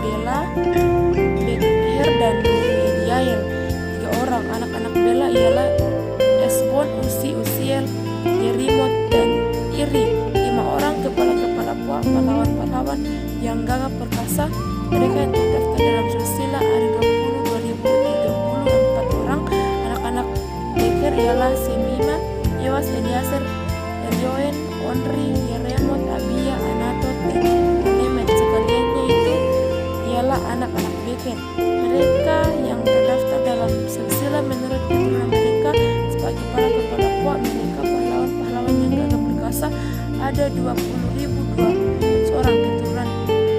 Bela, Bekher, dan Mediael, 3 orang. Anak-anak Bela ialah Esbon, Usi, Usiel, Yerimot, dan Iri, 5 orang. Kepala-kepala Pua, pahlawan-pahlawan yang gagah perkasa, mereka yang terdaftar dalam silsilah ada 22.034 orang. Anak-anak Bekher ialah Semima, Yewas, Eliezer, Elioen, Onri, Yeremot, Abia, Anatot, dan Alemet. Sekaliannya itu ialah anak-anak Bekher. Mereka yang terdaftar dalam silsilah menurut keturunan mereka sebagai kepala-kepala Pua mereka, pahlawan-pahlawan yang gagah perkasa, ada 20.200 orang. Keturunan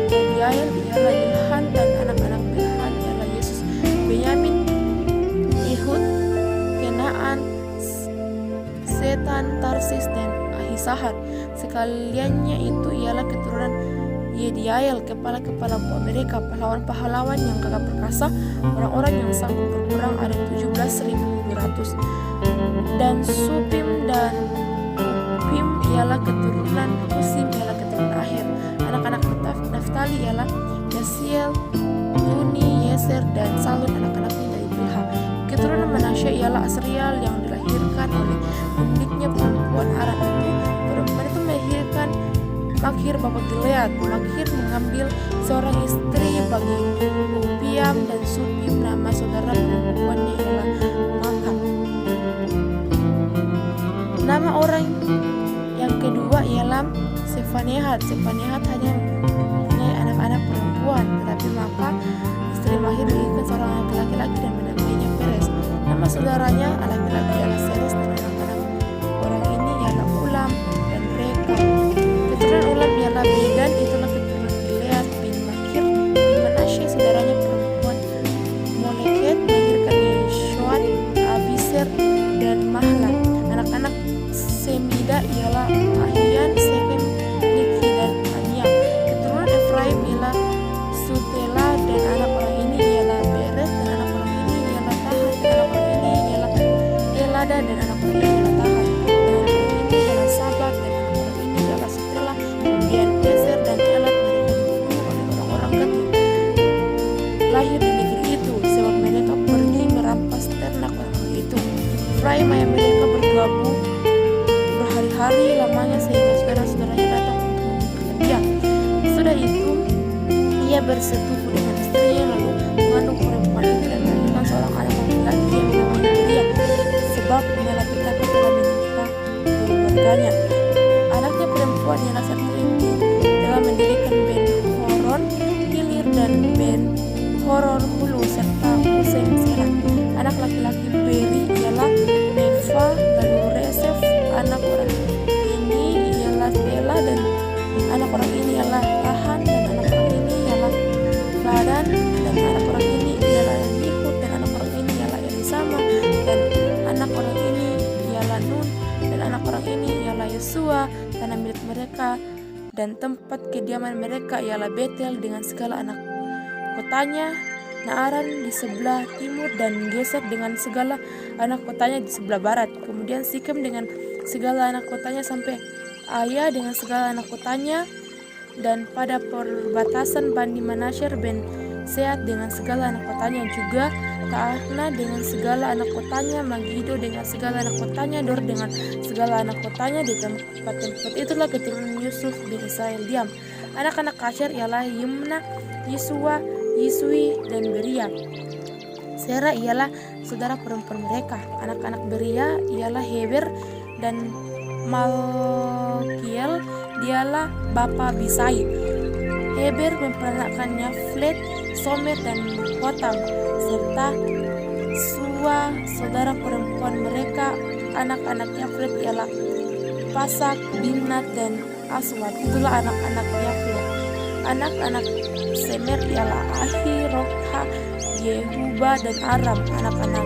Mediael ialah Ilhan, dan anak-anak Bilhan ialah Yesus, Benyamin, Ehud, Kenaan, Setan, Tarsis, dan Ahisahar. Sekaliannya itu ialah keturunan Yediael, kepala-kepala Pua mereka, pahlawan-pahlawan yang gagah perkasa, orang-orang yang sanggup berperang, ada 17.200. Dan Supim dan Upim ialah keturunan Husim, ialah keturunan Aher. Anak-anak Naftali ialah Yasiel, Guni, Yeser, dan Salun, anak-anaknya dari Bilha. Keturunan Manasye ialah Asriel yang dilahirkan oleh pemiliknya perempuan Aran itu. Perempuan itu melahirkan Makir bapak Gilead. Makir mengambil seorang istri bagi Upiam, dan Supim nama saudara perempuannya ialah Maka. Nama orang yang kedua ialah Sefanehat. Sefanehat hanya mempunyai anak-anak perempuan, tetapi Maka istri Mahir melahirkan seorang anak laki-laki dan menamainya Peres. Nama saudaranya laki-laki ialah Seres, dan anak-anak orang ini ialah Ulam dan Reka. Keturunan Ulam ialah Bidan, itulah keturunan Gilead bin Makir bin Manasye. Saudaranya perempuan Moleket melahirkan Yeshuat, Abiser, dan Mahla. Anak-anak Semida ialah Ahian, Sekem, Niki, dan Ania. Keturunan Efraim ialah Sutela, dan anak orang ini ialah Beret, dan anak orang ini ialah Tahan, dan anak orang ini ialah Elada, dan anak orang ini ialah Tahan, dan anak orang ini ialah Sabat, dan anak orang ini ialah Sutela. Kemudian Ezer dan Elat mereka dibunuh oleh orang-orang Gad yang lahir di negeri itu, sebab mereka pergi merampas ternak orang itu. Efraim ayah mereka bergabung berhari-hari lamanya sehingga saudara-saudaranya datang untuk menguburkan dia. Sudah itu ia bersetubuh dengan istrinya, lalu mengandung perempuan itu dan melahirkan seorang anak laki-laki yang namanya Elia, sebab malapetaka telah menimpa keluarganya. Anaknya perempuan ialah Sertiti, telah mendirikan Ben Horon Hilir dan Ben Horon Hulu serta Husen Serah. Anak laki-laki Beri ialah Neva, lalu Resef. Anak orang ini ialah Bela, dan anak orang ini ialah Tahan, dan anak orang ini ialah Badan, dan anak orang ini ialah Nihud, dan anak orang ini ialah Elisama, dan anak orang ini ialah Nun, dan anak orang ini ialah Yesua. Tanah milik mereka dan tempat kediaman mereka ialah Betel dengan segala anak kotanya, Naaran di sebelah timur, dan Geser dengan segala anak kotanya di sebelah barat. Kemudian Sikem dengan segala anak kotanya sampai Aya dengan segala anak kotanya, dan pada perbatasan Bani Manasyer Ben Seat dengan segala anak kotanya juga Taahna dengan segala anak kotanya, Magido dengan segala anak kotanya, Dor dengan segala anak kotanya. Di tempat-tempat itulah keturunan Yusuf bin Israel diam. Anak-anak Asyir ialah Yimna, Yisua, Yiswi, dan Beria. Sera ialah saudara perempuan mereka. Anak-anak Beria ialah Heber dan Malkiel, dialah bapa Bisai. Heber memperanakkannya Flet, Somer, dan Hotam, serta Sua, saudara perempuan mereka. Anak-anaknya Flet ialah Pasak, Bimnat, dan Aswad. Itulah anak-anaknya Flet. Anak-anak Semer ialah Ahi, Rokha, Yehuba, dan Aram. Anak-anak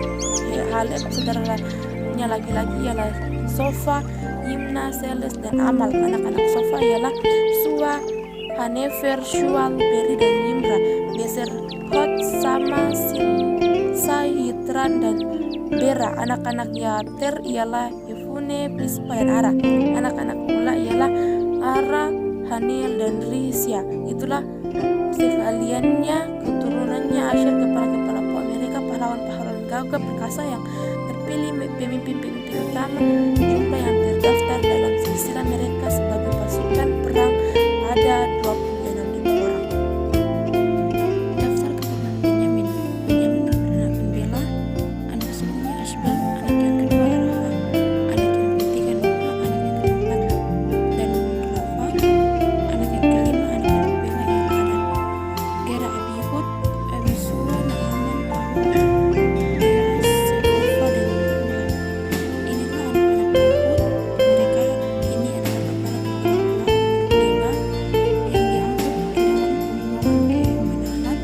Halem saudaranya laki-laki ialah Sofa, Yimna, Seles, dan Amal. Anak-anak Sofa ialah Sua, Hanefer, Shual, Beri, dan Yimra. Beser, Hot, Sama, Silsai, Yitran, dan Bera. Anak-anak Yater ialah Yefune, Pispa, dan Ara. Anak-anak Ula ialah Ara, Haniel, dan Risya. Itulah sekaliannya keturunannya Asyir, kepala-kepala puak mereka, pahlawan-pahlawan gagah perkasa yang terpilih, pemimpin-pemimpin utama, jumlah yang terdaftar dalam silsilah mereka sebagai pasukan perang ada 26.000 orang. Daftar keturunan Benyamin. Benyamin memperanakkan Bela, anak sulungnya Ashbal, anak yang kedua Arha, anak yang ketiga Noha, anak yang keempat dan Rafa, anak yang kelima. Anak-anak Bela yang ada Gera, Abihud, Abisua, Naaman, Ahud, Sekofa, dan Hura. Inilah anak-anak Ahud. Mereka ini adalah kepala-kepala puak Deba yang diangkut ke dalam pembuangan ke Manahat.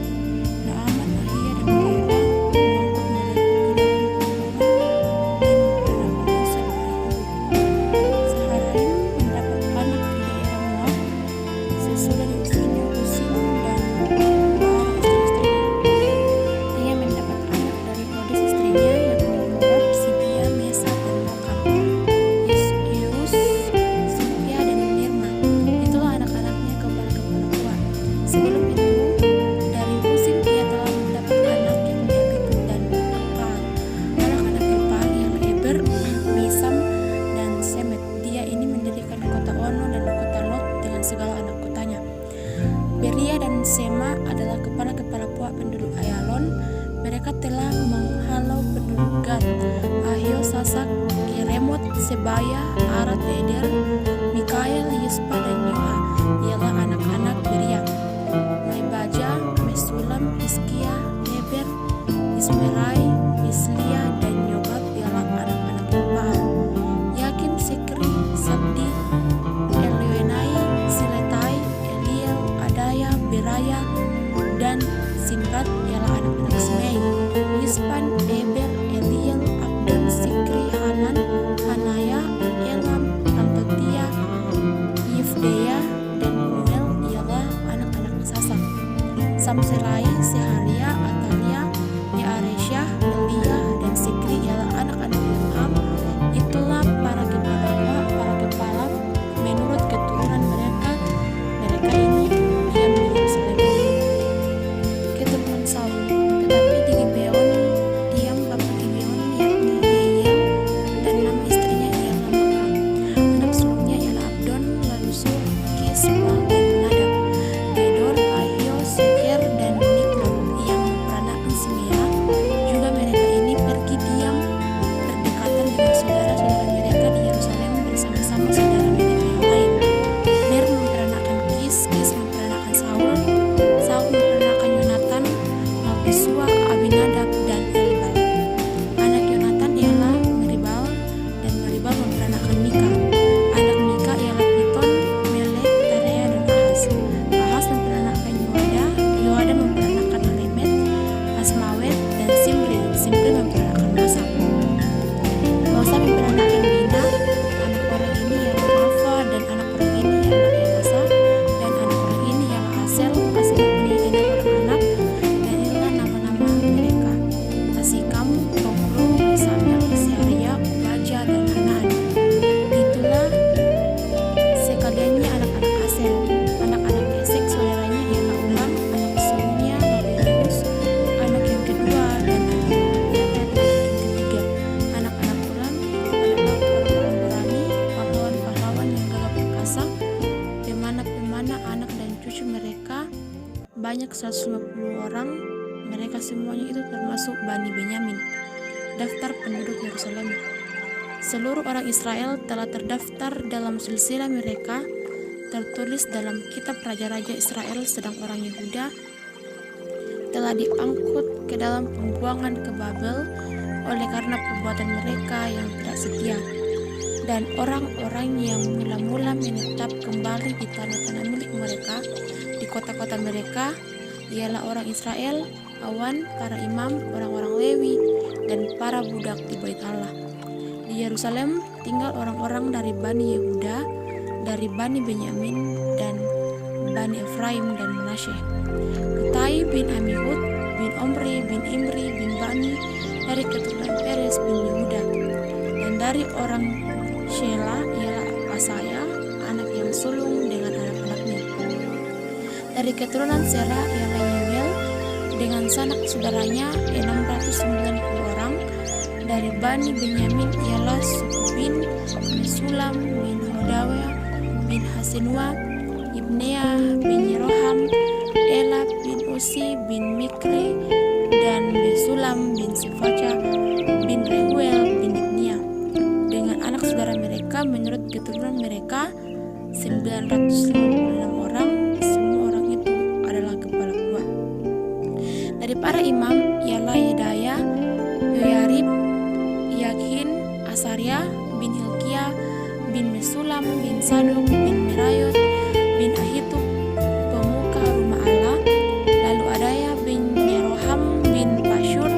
Naaman, Ahia, dan Gera mengangkut mereka ke dalam pembuangan dan memperanakkan Musa di hari Uhud. Saharaim mendapat anak di daerah Moab sesudah diusirnya Husim dan Baara istri-istrinya. Ia mendapat anak dari Hodes istrinya, yakni Yobab, Sibia, Mesa, dan Mokam, Yeus, Silvia, dan Mirma. Itulah anak-anaknya kepala-kepala puak. Sebelum itu, dari Husim ia telah mendapat anak yakni Abibud dan Gilpal. Anak-anak Gilpal ialah Eber, Misam, dan Semet. Dia ini mendirikan kota Ono dan kota Lot dengan segala anak kotanya. Beria dan Sema adalah kepala-kepala puak penduduk Ayalon. Mereka telah menghalau penduduk Gad, Ahio, Sasak, Keremot, Sebaya, Arat, Eder, Mikael, Yispa, dan Yoha. Ialah anak-anak Beria. Mebaja, Mesulam, Hiskia, Heber, Ismerai, Islia, dan Yobab ialah anak-anak Gilpal. Yakin, Sikri, Sabdi, Elioenai, Siletai, Eliel, Adaya, Beraya, dan Simrat ialah anak-anak Simei. Yispan, Eber, Eliel, Abdon, Sikri, Hanan, Hanaya, Elam, Tante biasa, pemana-pemana, anak dan cucu mereka banyak 150 orang. Mereka semuanya itu termasuk Bani Benyamin. Daftar penduduk Yerusalem. Seluruh orang Israel telah terdaftar dalam silsilah mereka, tertulis dalam kitab Raja-Raja Israel, sedang orang Yehuda telah diangkut ke dalam pembuangan ke Babel oleh karena perbuatan mereka yang tidak setia. Dan orang-orang yang mula-mula menetap kembali di tanah-tanah milik mereka, di kota-kota mereka, ialah orang Israel, awan, para imam, orang-orang Lewi, dan para budak di Bait Allah. Di Yerusalem tinggal orang-orang dari Bani Yehuda, dari Bani Benyamin, dan Bani Efraim dan Manasye. Utai bin Amihud, bin Omri, bin Imri, bin Bani, dari keturunan Peres bin Yehuda. Dan dari orang Shelah ialah Asaya, anak yang sulung dengan anak-anaknya. Dari keturunan Serah ialah Yeuel dengan sanak saudaranya 690 orang. Dari Bani Benyamin ialah suku bin Mesulam bin Hodawa bin Hasenua, Ibnea bin Yeroham, Ela bin Usi bin Mikri, dan Mesulam bin Sifaca bin Reuel bin Ibnia. Dengan anak saudara mereka menurut keturunan mereka 956 orang. Semua orang itu adalah kepala keluarga. Dari para imam ialah Yedaya, Yoyarib, Yakin, Asaria bin Hilkia bin Mesulam bin Sadok bin Merayot bin Ahitub, pemuka rumah Allah. Lalu Adaya bin Yeroham bin Pashur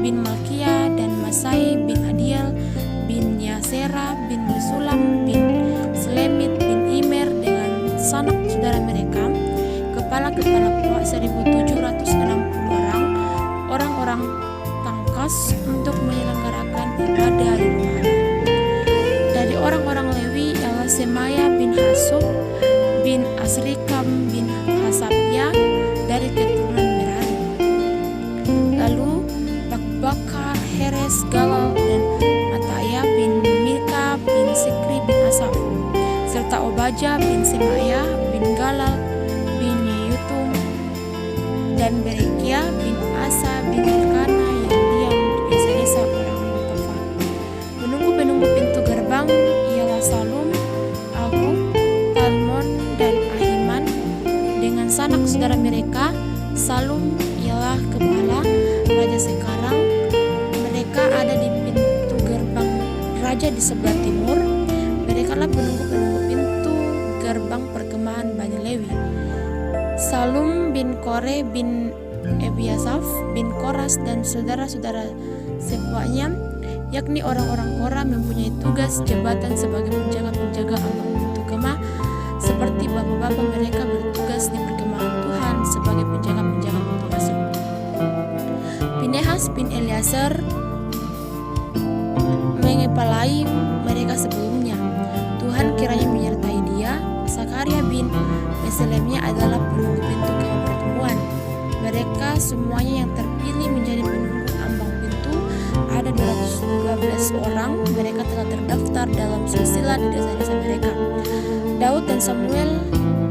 bin Malkia dan Masai bin Adiel bin Yasera bin Mesulam bin Selemit bin Imer dengan sanak saudara mereka, kepala-kepala puak 1760 orang, orang-orang tangkas untuk menyelenggarakan ibadah di rumah Allah. Dari orang-orang Lewi ialah Semaya bin Hasub bin Asrikam bin Hasabya dari keturunan Merari. Lalu Bakbakar, Heres, Galal, dan Mataya bin Mika bin Sikri bin Asaf, serta Obaja bin Semaya bin Galal bin Yehutum, dan Berekia bin Asa bin Elkana yang diam di desa-desa orang Netofa. Penunggu-penunggu pintu gerbang ialah Salum, Agub, Talmon, dan Ahiman dengan sanak saudara mereka. Salum ialah kepala raja sekarang. Mereka ada di pintu gerbang raja di sebelah timur. Mereka lah penunggu-penunggu pintu gerbang perkemahan Bani Lewi. Salum bin Kore bin Ebiasaf bin Koras dan saudara-saudara sepuaknya, yakni orang-orang Korah, mempunyai tugas jabatan sebagai penjaga-penjaga ambang pintu kemah, seperti bapak-bapak mereka bertugas di perkemahan Tuhan sebagai penjaga-penjaga pintu masuk. Pinehas bin Eleazar mengepalai mereka sebelumnya. Tuhan kiranya menyertai dia. Sakaria bin Meselemnya adalah penunggu pintu kemah pertemuan. Mereka semuanya yang terpilih menjadi penunggu ambang pintu ada 212 orang. Mereka telah terdaftar dalam silsilah di desa-desa mereka. Daud dan Samuel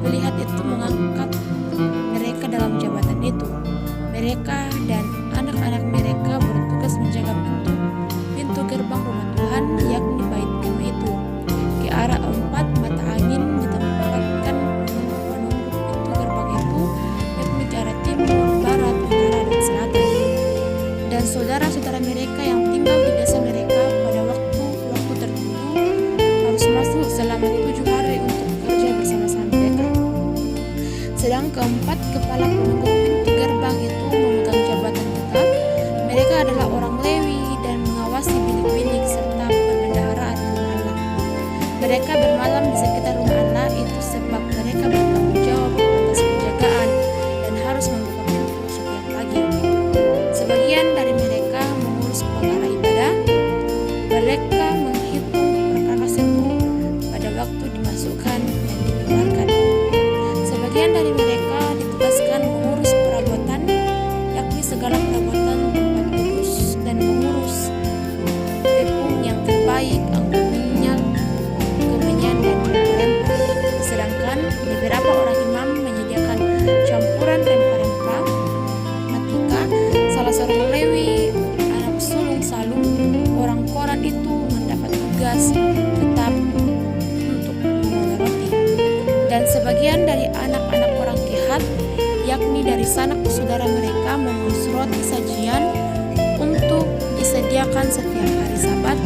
melihat itu mengangkat mereka dalam jabatan itu. Mereka dan anak-anak mereka bertugas menjaga pintu gerbang rumah Tuhan, yakni bait kemah itu. Ke arah 4 mata angin ditempatkan penunggu pintu gerbang itu, yakni ke arah timur, barat, utara, dan selatan. Dan saudara-saudara mereka yang tinggal di desa mereka pada waktu tertentu harus masuk selama 7 hari untuk bekerja bersama-sama mereka. Sedang keempat kepala penunggu pintu gerbang itu memegang jabatan tetap. Mereka adalah orang Lewi dan mengawasi bilik-bilik serta perbendaharaan rumah Allah. Mereka bermalam di sekitar rumah Allah itu sebab mereka bertanggung jawab atas penjagaan dan harus membuka pintu setiap pagi. Sebagian dari mereka mengurus perkara ibadah. Mereka menghitung perkara sepuh pada waktu dimasukkan dan dikeluarkan. Sebagian dari mereka ditugaskan mengurus perabotan, yakni segala perabotan tempat kudus, dan mengurus tepung yang terbaik, anggur minyak, kemenyan, dan rempah. Dan sebagian dari anak-anak orang Kehat, yakni dari sanak saudara mereka, mengurus roti sajian untuk disediakan setiap hari Sabat.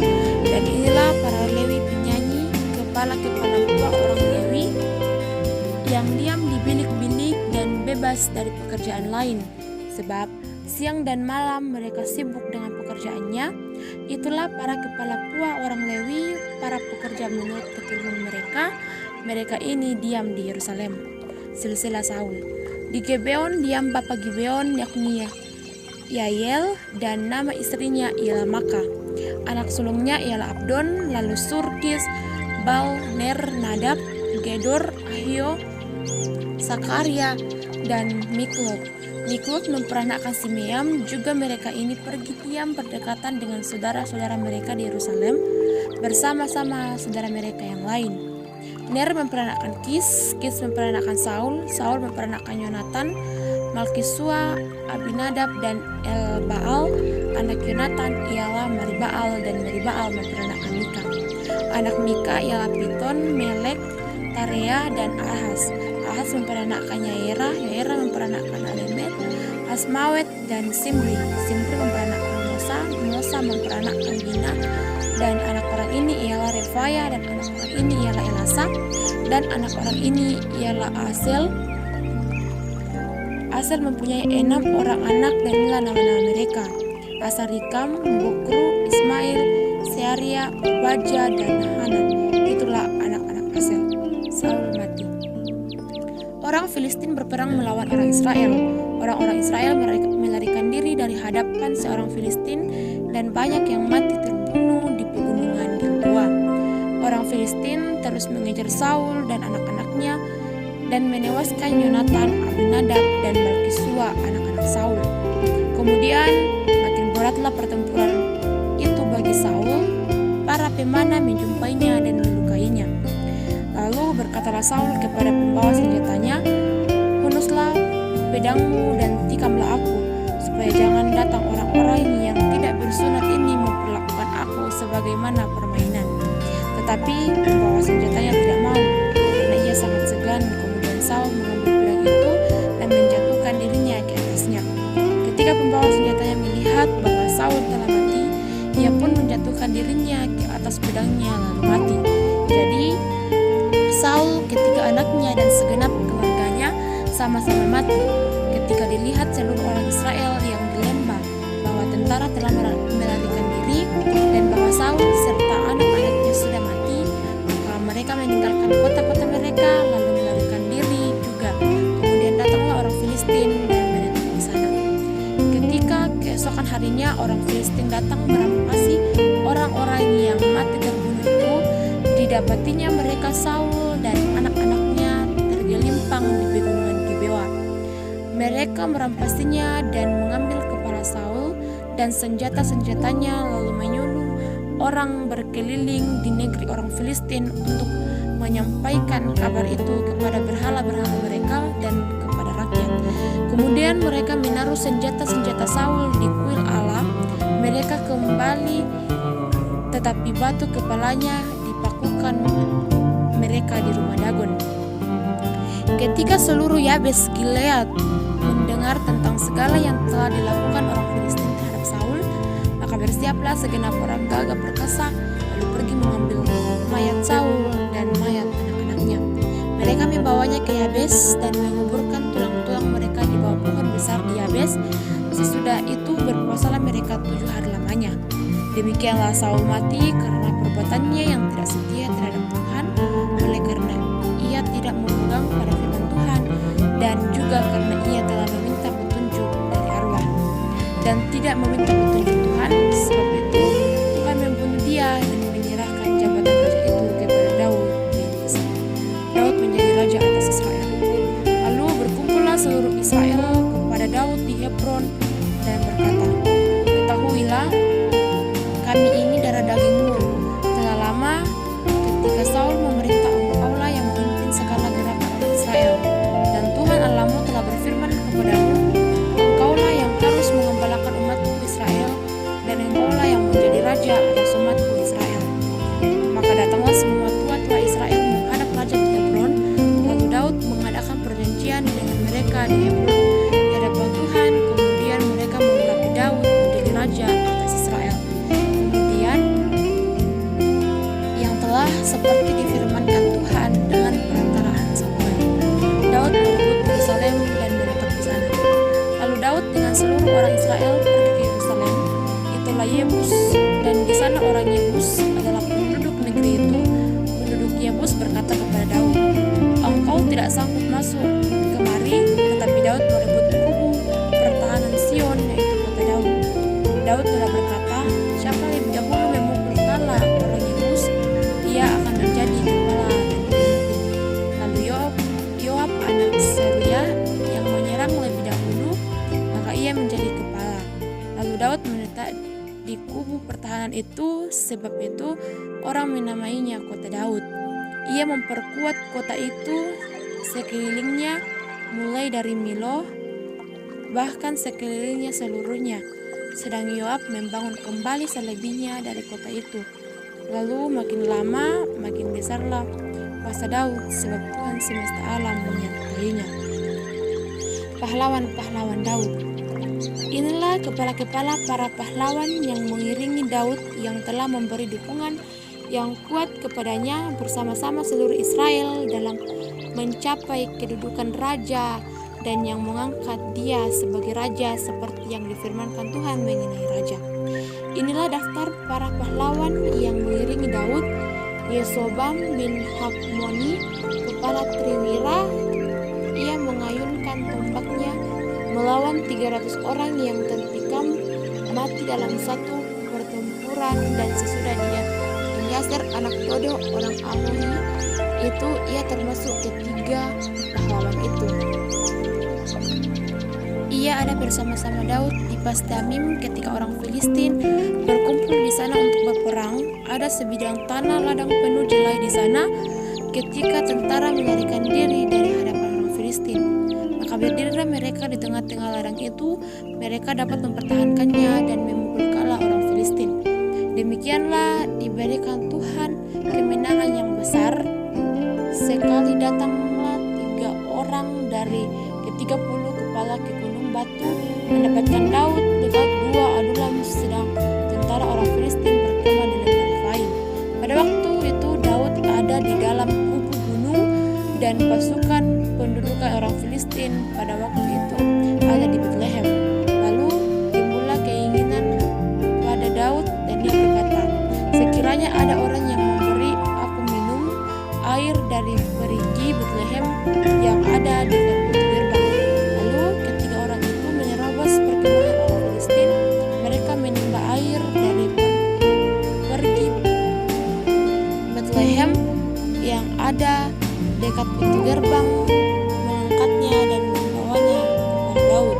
Dan inilah para Lewi penyanyi, kepala-kepala buah orang Lewi, yang diam di bilik-bilik dan bebas dari pekerjaan lain, sebab siang dan malam mereka sibuk dengan pekerjaannya. Itulah para kepala puak orang Lewi, para pekerja menurut keturunan mereka. Mereka ini diam di Yerusalem. Silsilah Saul. Di Gibeon diam bapa Gibeon, yakni Yael, dan nama istrinya ialah Maka. Anak sulungnya ialah Abdon, lalu Surkis, Bal, Ner, Nadab, Gedor, Ahio, Sakaria, dan Miklot. Miklot memperanakkan Simeam. Juga mereka ini pergi diam berdekatan dengan saudara-saudara mereka di Yerusalem bersama-sama saudara mereka yang lain. Ner memperanakkan Kis, Kis memperanakkan Saul, Saul memperanakkan Yonatan, Malkisua, Abinadab, dan Elbaal. Anak Yonatan ialah Maribaal, dan Maribaal memperanakkan Mika. Anak Mika ialah Piton, Melek, Tarea, dan Ahaz. Ahaz memperanakkan Yaera, Yaera memperanakkan Alemet, Asmawet, dan Simri. Simri memperanakkan Mosa, Mosa memperanakkan Bina, dan anak orang ini ialah Refaya, dan anak orang ini ialah Elasa, dan anak orang ini ialah Asel. Asel mempunyai 6 orang anak, dan inilah nama-nama mereka: Asarikam, Bokru, Ismail, Searia, Obadja, dan Hanan. Itulah anak-anak Asel. Saul mati. Orang Filistin berperang melawan orang Israel. Orang-orang Israel melarikan diri dari hadapan seorang Filistin, dan banyak yang mati terbunuh di pegunungan Gilboa. Orang Filistin terus mengejar Saul dan anak-anaknya dan menewaskan Yonatan, Abinadab, dan Malkisua, anak-anak Saul. Kemudian makin beratlah pertempuran itu bagi Saul. Para pemanah menjumpainya dan melukainya. Lalu berkatalah Saul kepada pembawa senjatanya, "Hunuslah pedangmu dan tikamlah aku, supaya jangan datang orang-orang yang tidak bersunat ini memperlakukan aku sebagaimana permainan." Tetapi pembawa senjatanya tidak mau, karena ia sangat segan. Kemudian Saul mengambil pedang itu dan menjatuhkan dirinya ke atasnya. Ketika pembawa senjatanya melihat bahwa Saul telah mati, ia pun menjatuhkan dirinya ke atas pedangnya lalu mati. Jadi Saul, ketiga anaknya, dan segenap keluarganya sama-sama mati. Ketika dilihat seluruh orang Israel yang di lembah bahwa tentara telah melarikan diri dan bahwa Saul serta anak-anaknya sudah mati, maka mereka meninggalkan kota-kota mereka lalu melarikan diri juga. Kemudian datanglah orang Filistin dan menetap di sana. Ketika keesokan harinya orang Filistin datang merampasi orang-orang yang mati terbunuh itu, didapatinya mereka Saul dan anak-anaknya tergelimpang di pegunungan Gibeon. Mereka merampasinya dan mengambil kepala Saul dan senjata-senjatanya, lalu menyuruh orang berkeliling di negeri orang Filistin untuk menyampaikan kabar itu kepada berhala-berhala mereka dan kepada rakyat. Kemudian mereka menaruh senjata-senjata Saul di kuil Allah mereka kembali, tetapi batu kepalanya dipakukan mereka di rumah Dagon. Ketika seluruh Yabes Gilead mendengar tentang segala yang telah dilakukan orang Filistin terhadap Saul, maka bersiaplah segenap orang gagah perkasa, lalu pergi mengambil mayat Saul dan mayat anak-anaknya. Mereka membawanya ke Yabes dan menguburkan tulang-tulang mereka di bawah pohon besar di Yabes. Sesudah itu berpuasalah mereka 7 hari lamanya. Demikianlah Saul mati karena perbuatannya yang tidak setia terhadap Tuhan, oleh karena ia tidak memegang pada firman Tuhan, dan juga karena ia telah meminta petunjuk dari arwah dan tidak meminta petunjuk Tuhan. Sebab itu Tuhan membunuh dia dan menyerahkan jabatan raja itu kepada Daud bin Yesai. Daud menjadi raja atas Israel. Lalu berkumpullah seluruh Israel kepada Daud di Hebron dan berkata, "Ketahuilah, kami ini darah dagingmu. Telah lama ketika Saul memerintah engkaulah yang memimpin segala gerakan orang Israel, dan Tuhan Allahmu telah berfirman kepadamu, engkaulah yang harus mengembalakan umatku Israel. di kubu pertahanan itu, sebab itu orang menamainya kota Daud. Ia memperkuat kota itu sekelilingnya, mulai dari Milo, bahkan sekelilingnya seluruhnya. Sedang Yoab membangun kembali selebihnya dari kota itu. Lalu makin lama makin besarlah kuasa Daud, sebab Tuhan semesta alam menyertainya. Pahlawan-pahlawan Daud. Inilah kepala-kepala para pahlawan yang mengiringi Daud, yang telah memberi dukungan yang kuat kepadanya bersama-sama seluruh Israel dalam mencapai kedudukan raja, dan yang mengangkat dia sebagai raja seperti yang difirmankan Tuhan mengenai raja. Inilah daftar para pahlawan yang mengiringi Daud: Yesobam bin Hakmoni, kepala triwira, ia mengayunkan tombaknya melawan 300 orang yang tertikam mati dalam satu pertempuran, dan sesudah dia Eliaser anak Dodo orang Amoni itu, ia termasuk ketiga pahlawan itu. Ia ada bersama-sama Daud di Pasdamim ketika orang Filistin berkumpul di sana untuk berperang. Ada sebidang tanah ladang penuh jelai di sana ketika tentara melarikan diri dari hadapan orang Filistin. Maka berdirilah mereka di tengah-tengah ladang itu. Mereka dapat mempertahankannya dan memukul kalah orang Filistin. Demikianlah diberikan Tuhan kemenangan yang besar. Sekali datanglah 3 orang dari ke-30 kepala ke gunung batu mendapatkan Daud dekat 2 Adulam, sedang tentara orang Filistin berkemah di lembah Refaim. Pada waktu itu Daud ada di dalam kubu gunung, dan pasukan pendudukan orang Filistin pada waktu itu ada di Betlehem. Lalu timbullah keinginan pada Daud, dan dia berkata, sekiranya ada orang yang memberi aku minum air dari perigi Betlehem yang ada di pintu gerbang. Lalu ketika orang itu menyerobos perkemahan orang Filistin, mereka menimba air dari perigi Betlehem yang ada dekat pintu gerbang, mengangkatnya dan membawanya kepada Daud.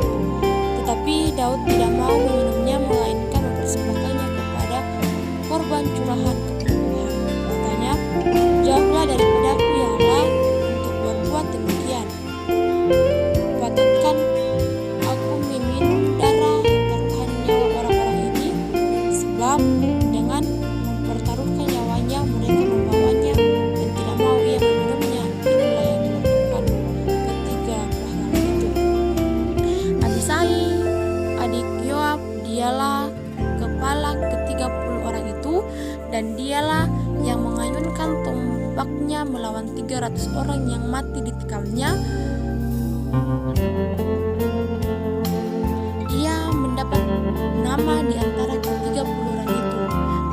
Tetapi Daud tidak mau meminumnya, melainkan mempersembahkannya kepada korban curahan kepada Tuhan. Katanya, jauhlah daripadaku ya Allah untuk berbuat demikian. Patutkan aku meminum darah taruhan nyawa orang-orang ini, sebab dengan mempertaruhkan nyawanya mereka membawanya, dan tidak mau ia meminumnya. Itulah yang dilakukan ketiga pahlawan itu. Abisai, adik Yoab, dialah kepala ke-30 orang itu, dan dialah yang mengayunkan tombaknya melawan 300 orang yang mati ditikamnya. Ia mendapat nama di antara ke-30 orang itu.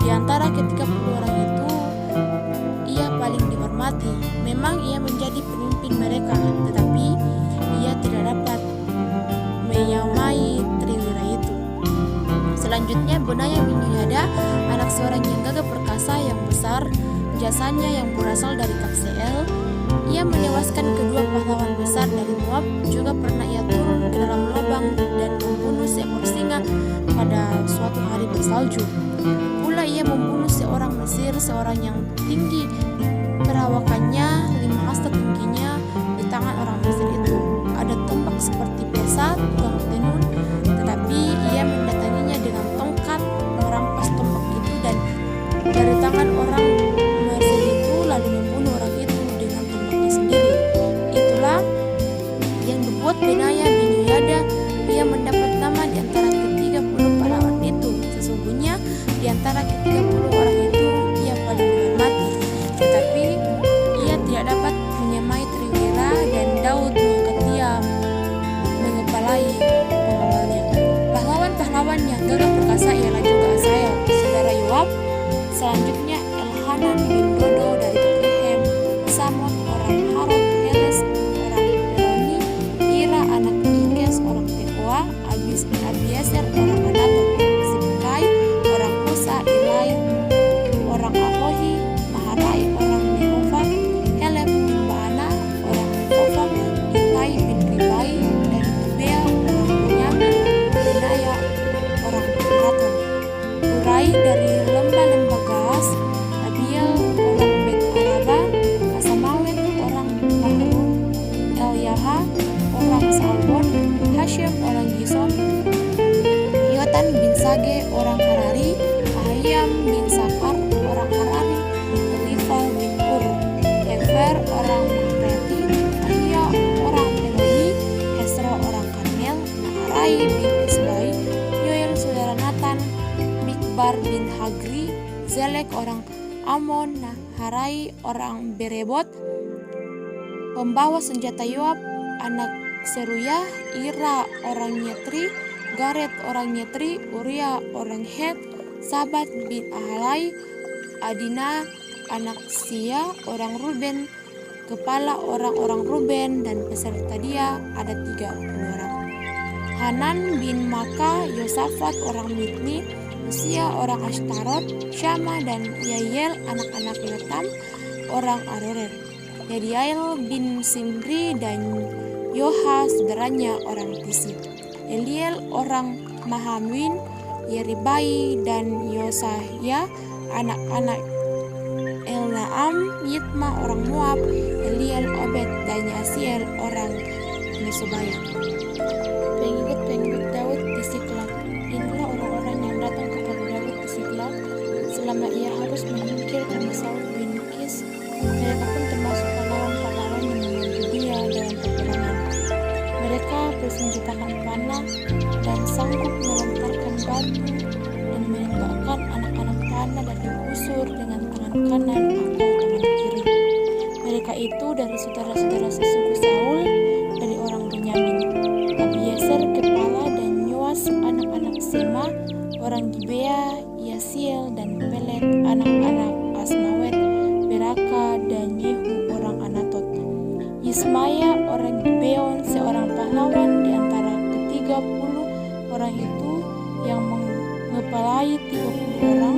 Di antara ke-30 orang itu, ia paling dihormati. Memang ia menjadi pemimpin mereka, tetapi ia tidak dapat menyamai triwira itu. Selanjutnya Benaya bin Yehoyada, anak seorang yang gagah perkasa yang besar, jasanya yang berasal dari Kabseel. Ia menewaskan kedua pahlawan besar dari Moab. Juga pernah ia turun ke dalam lubang dan membunuh seekor singa pada suatu hari bersalju. Pula ia membunuh seorang Mesir, seorang yang tinggi perawakannya, 5 hasta tingginya. Di tangan orang Mesir itu ada tombak seperti pesa tukang tenun, tetapi ia mendatanginya dengan tongkat, merampas tombak itu dan dari tangan orang Mesir itu, lalu membunuh orang itu dengan tombaknya sendiri. Itulah yang dibuat Benaya bin Yehoyada. Ia mendapat nama di antara ke-30 pahlawan itu. Sesungguhnya di antara ke-30 orang itu ia paling dihormati, tetapi ia tidak dapat menyamai triwira, dan Daud mengangkat dia mengepalai pengawalnya. Pahlawan-pahlawan yang gagah perkasa ialah juga Asahel, saudara Yoab. Selanjutnya Elhanan bin Dodo dari Betlehem, Samot orang Harod, Heles orang Peloni, Ira anak Ikes orang Tekoa, Abieser orang Anatot, Sibkai orang Husa, Ilai Hashem orang Gison, Yotan bin Sage orang Harari, Ahiyam bin Sakar orang Harari, Elifal bin Ur, Efer orang Makreti, Ahia orang Peloni, Hesro orang Karmel, Naarai bin Isbai, Yoel saudara Nathan, Mikbar bin Hagri, Zelek orang Amon, Naharai orang Berebot, pembawa senjata Yoab, anak Seruyah, Ira orang Nyetri, Garet orang Nyetri, Uria orang Het, Sabat bin Ahalai, Adina anak Sia orang Ruben, kepala orang-orang Ruben, dan peserta dia ada 30 orang. Hanan bin Maka, Yosafat orang Mitni, Usia orang Ashtarot, Syama dan Yael anak-anak Yotam orang Arorer, Yediael bin Simri dan Yoha saudaranya orang Tisi, Eliel orang Mahamwin, Yeribai dan Yosahya anak-anak Elnaam, Yitma orang Moab, Eliel, Obed dan Yasiel orang Mesobaya. Pengikut Daud di Siklag. Inilah orang-orang yang datang kepada Daud di Siklag selama ia harus menyingkirkan Saul bin Kis. Mereka pun termasuk pahlawan-pahlawan yang membantu dia dalam peperangan. Mereka bersenjatakan panah dan sanggup melontarkan batu dan menembakkan anak-anak panah dari busur dengan tangan kanan atau tangan kiri. Mereka itu dari saudara-saudara sesuku Saul, dari orang Benyamin, Abiezer kepala dan Yoas anak-anak Sema orang Gibea, Yasiel dan Pelet anak-anak Asmawet, Beraka dan Yehu orang Anatot, Yismaya orang Gibeon seorang pahlawan di antara ke-30 orang itu yang mengepalai 30 orang,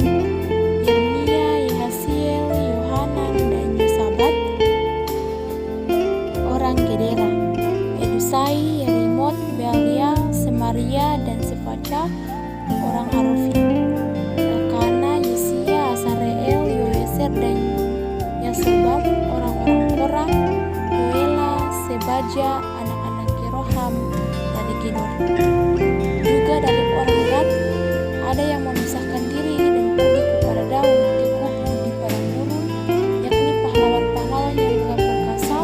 Yeremia, Yahasiel, Yohanan dan Yosabat orang Gedera, Edusai, Yerimot, Bealia, Semaria dan Sefaca orang Harofim, Elkana, Yesia, Asareel, Yoeser dan Yasobam orang-orang Korah, Yoela, Sebaja anak-anak Yeroham dari Gedor. Juga dari orang Gad ada yang memisahkan diri dan pergi kepada Daud ke kubu di padang gurun, yakni pahlawan-pahlawan yang gagah perkasa,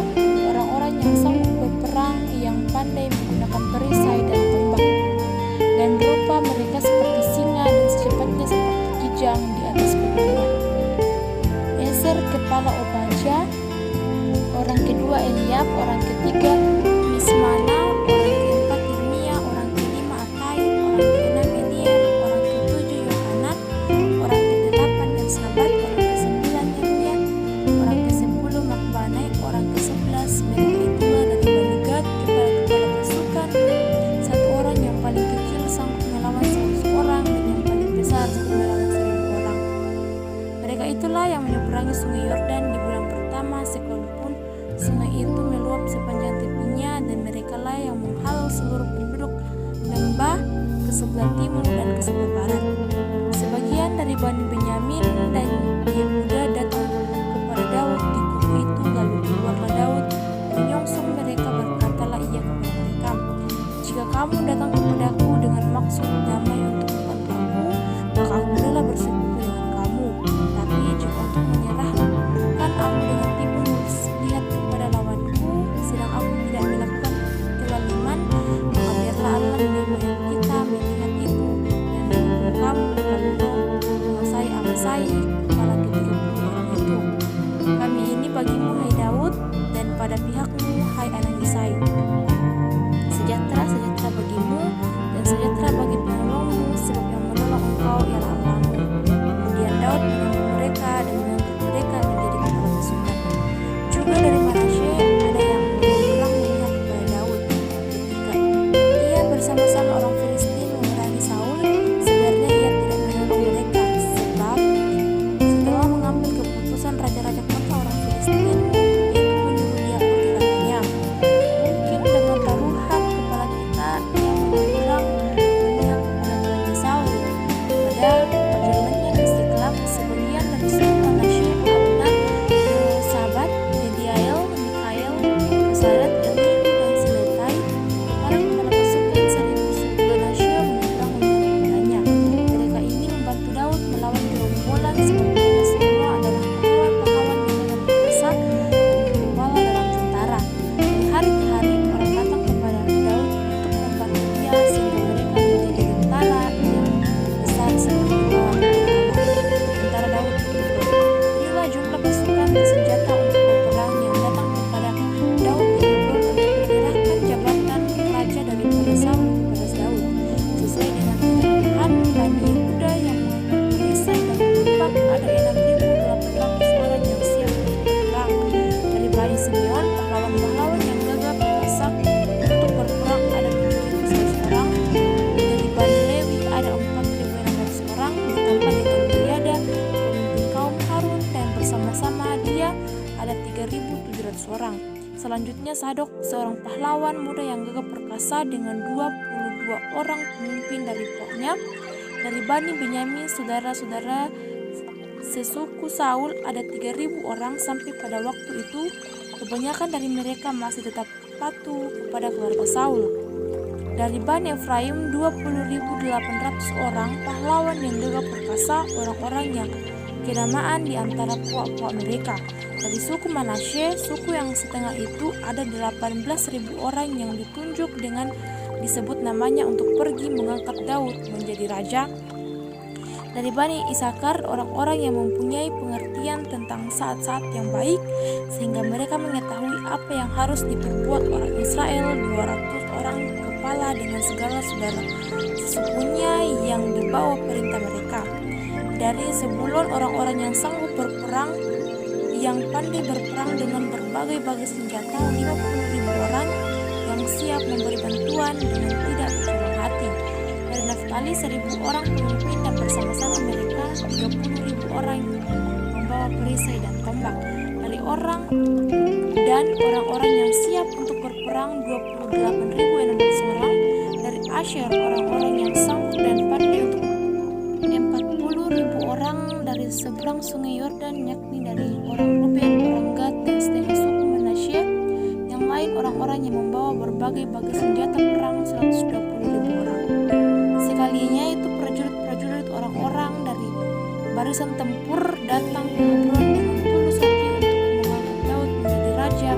orang-orang yang sanggup berperang, yang pandai menggunakan perisai dan tombak, dan rupa mereka seperti singa dan secepatnya seperti kijang di atas pegunungan. Ezer kepala Obaja, orang kedua Eliab, orang ketiga Mismana, orang keempat Yeremia, orang kelima Atai, orang keenam Eliel, orang ketujuh Yohanan, orang kedelapan Elsabat, orang kesembilan Yeremia, orang ke-10 Makbanai, orang ke-11 mereka itulah dari Bani Gad, kepala-kepala pasukan, satu orang yang paling kecil sanggup melawan 100 orang dan yang paling besar sanggup melawan 1000 orang. Mereka itulah yang menyeberangi sungai Yordan di bulan pertama, sekalipun sungai itu meluap sepanjang tepinya, dan merekalah yang menghalau seluruh penduduk lembah ke sebelah timur dan ke sebelah barat. Sebagian dari Bani Benyamin dan Yehuda datang kepada Daud di kubu itu, lalu keluarlah Daud menyongsong mereka, berkatalah ia kepada mereka, "Jika kamu datang kepadaku dengan maksud damai untuk membantu aku, maka aku rela bersekutu dengan kamu. Tapi jika untuk menyerahkan aku dengan tipu lihat kepada lawanku, sedang aku tidak melakukan kezaliman, maka biarlah Allah nenek moyang kita melihat itu dan menghukum kamu, lalu roh menguasai Amasai kepala ke-30 orang itu. Kami ini bagimu, hai Daud, dan pada pihakmu, hai anak Yisai. Sejahtera, sejahtera bagimu, dan sejahtera bagi penolongmu, sebab yang menolong engkau ialah Allahmu." Kemudian Daud menyambut mereka dan mengangkat mereka menjadi kepala pasukan. Juga dari Manasye ada yang berperang memihak kepada Daud. Ketika ia bersama-sama orang Filistin memerangi Saul, sebenarnya ia tidak menolong mereka, sebab setelah mengambil keputusan raja-raja kota orang Filistin, yaitu menyuruh dia pergi, katanya, "Mungkin dengan taruhan kepala kita yang menyeberang memihak kepada Raja Saul." Pada perjalanannya ke Siklag, sebagian dari suku Manasye, Abna, Yosabat, Yediael, Mikael, Yosadat, Elihu dan Siletai, kepala-kepala pasukan sebelumnya Sadok, seorang pahlawan muda yang gagah perkasa dengan 22 orang pemimpin dari pokoknya dari Bani Benyamin, saudara-saudara sesuku Saul ada 3.000 orang. Sampai pada waktu itu kebanyakan dari mereka masih tetap patuh kepada keluarga Saul. Dari Bani Efraim 20.800 orang pahlawan yang gagah perkasa, orang-orang yang kenamaan di antara puak-puak mereka. Dari suku Manasye, suku yang setengah itu, ada 18.000 orang yang ditunjuk dengan disebut namanya untuk pergi mengangkat Daud menjadi raja. Dari Bani Isakar, orang-orang yang mempunyai pengertian tentang saat-saat yang baik, sehingga mereka mengetahui apa yang harus diperbuat orang Israel, 200 orang kepala dengan segala saudara sesukunya yang dibawa perintah mereka. Dari Zebulon, orang-orang yang sanggup berperang, yang pandai berperang dengan berbagai-bagai senjata, 50.000 orang yang siap memberi bantuan dengan tidak berkecil hati. Dari Naftali 1.000 orang pemimpin dan bersama-sama mereka 30.000 orang membawa perisai dan tombak. Dari orang dan orang-orang yang siap untuk berperang 28.000 orang. Dari Asher, orang-orang yang sanggup dan pandai untuk 40.000 orang dari seberang sungai Yordan, yakni dari orang Ruben, orang Gad, dan setengah suku Manasye. Yang lain orang-orang yang membawa berbagai-bagai senjata perang 120.000 orang. Sekalinya itu prajurit-prajurit orang-orang dari barisan tempur datang ke Hebron dengan tulus hati untuk mengangkat Daud menjadi raja,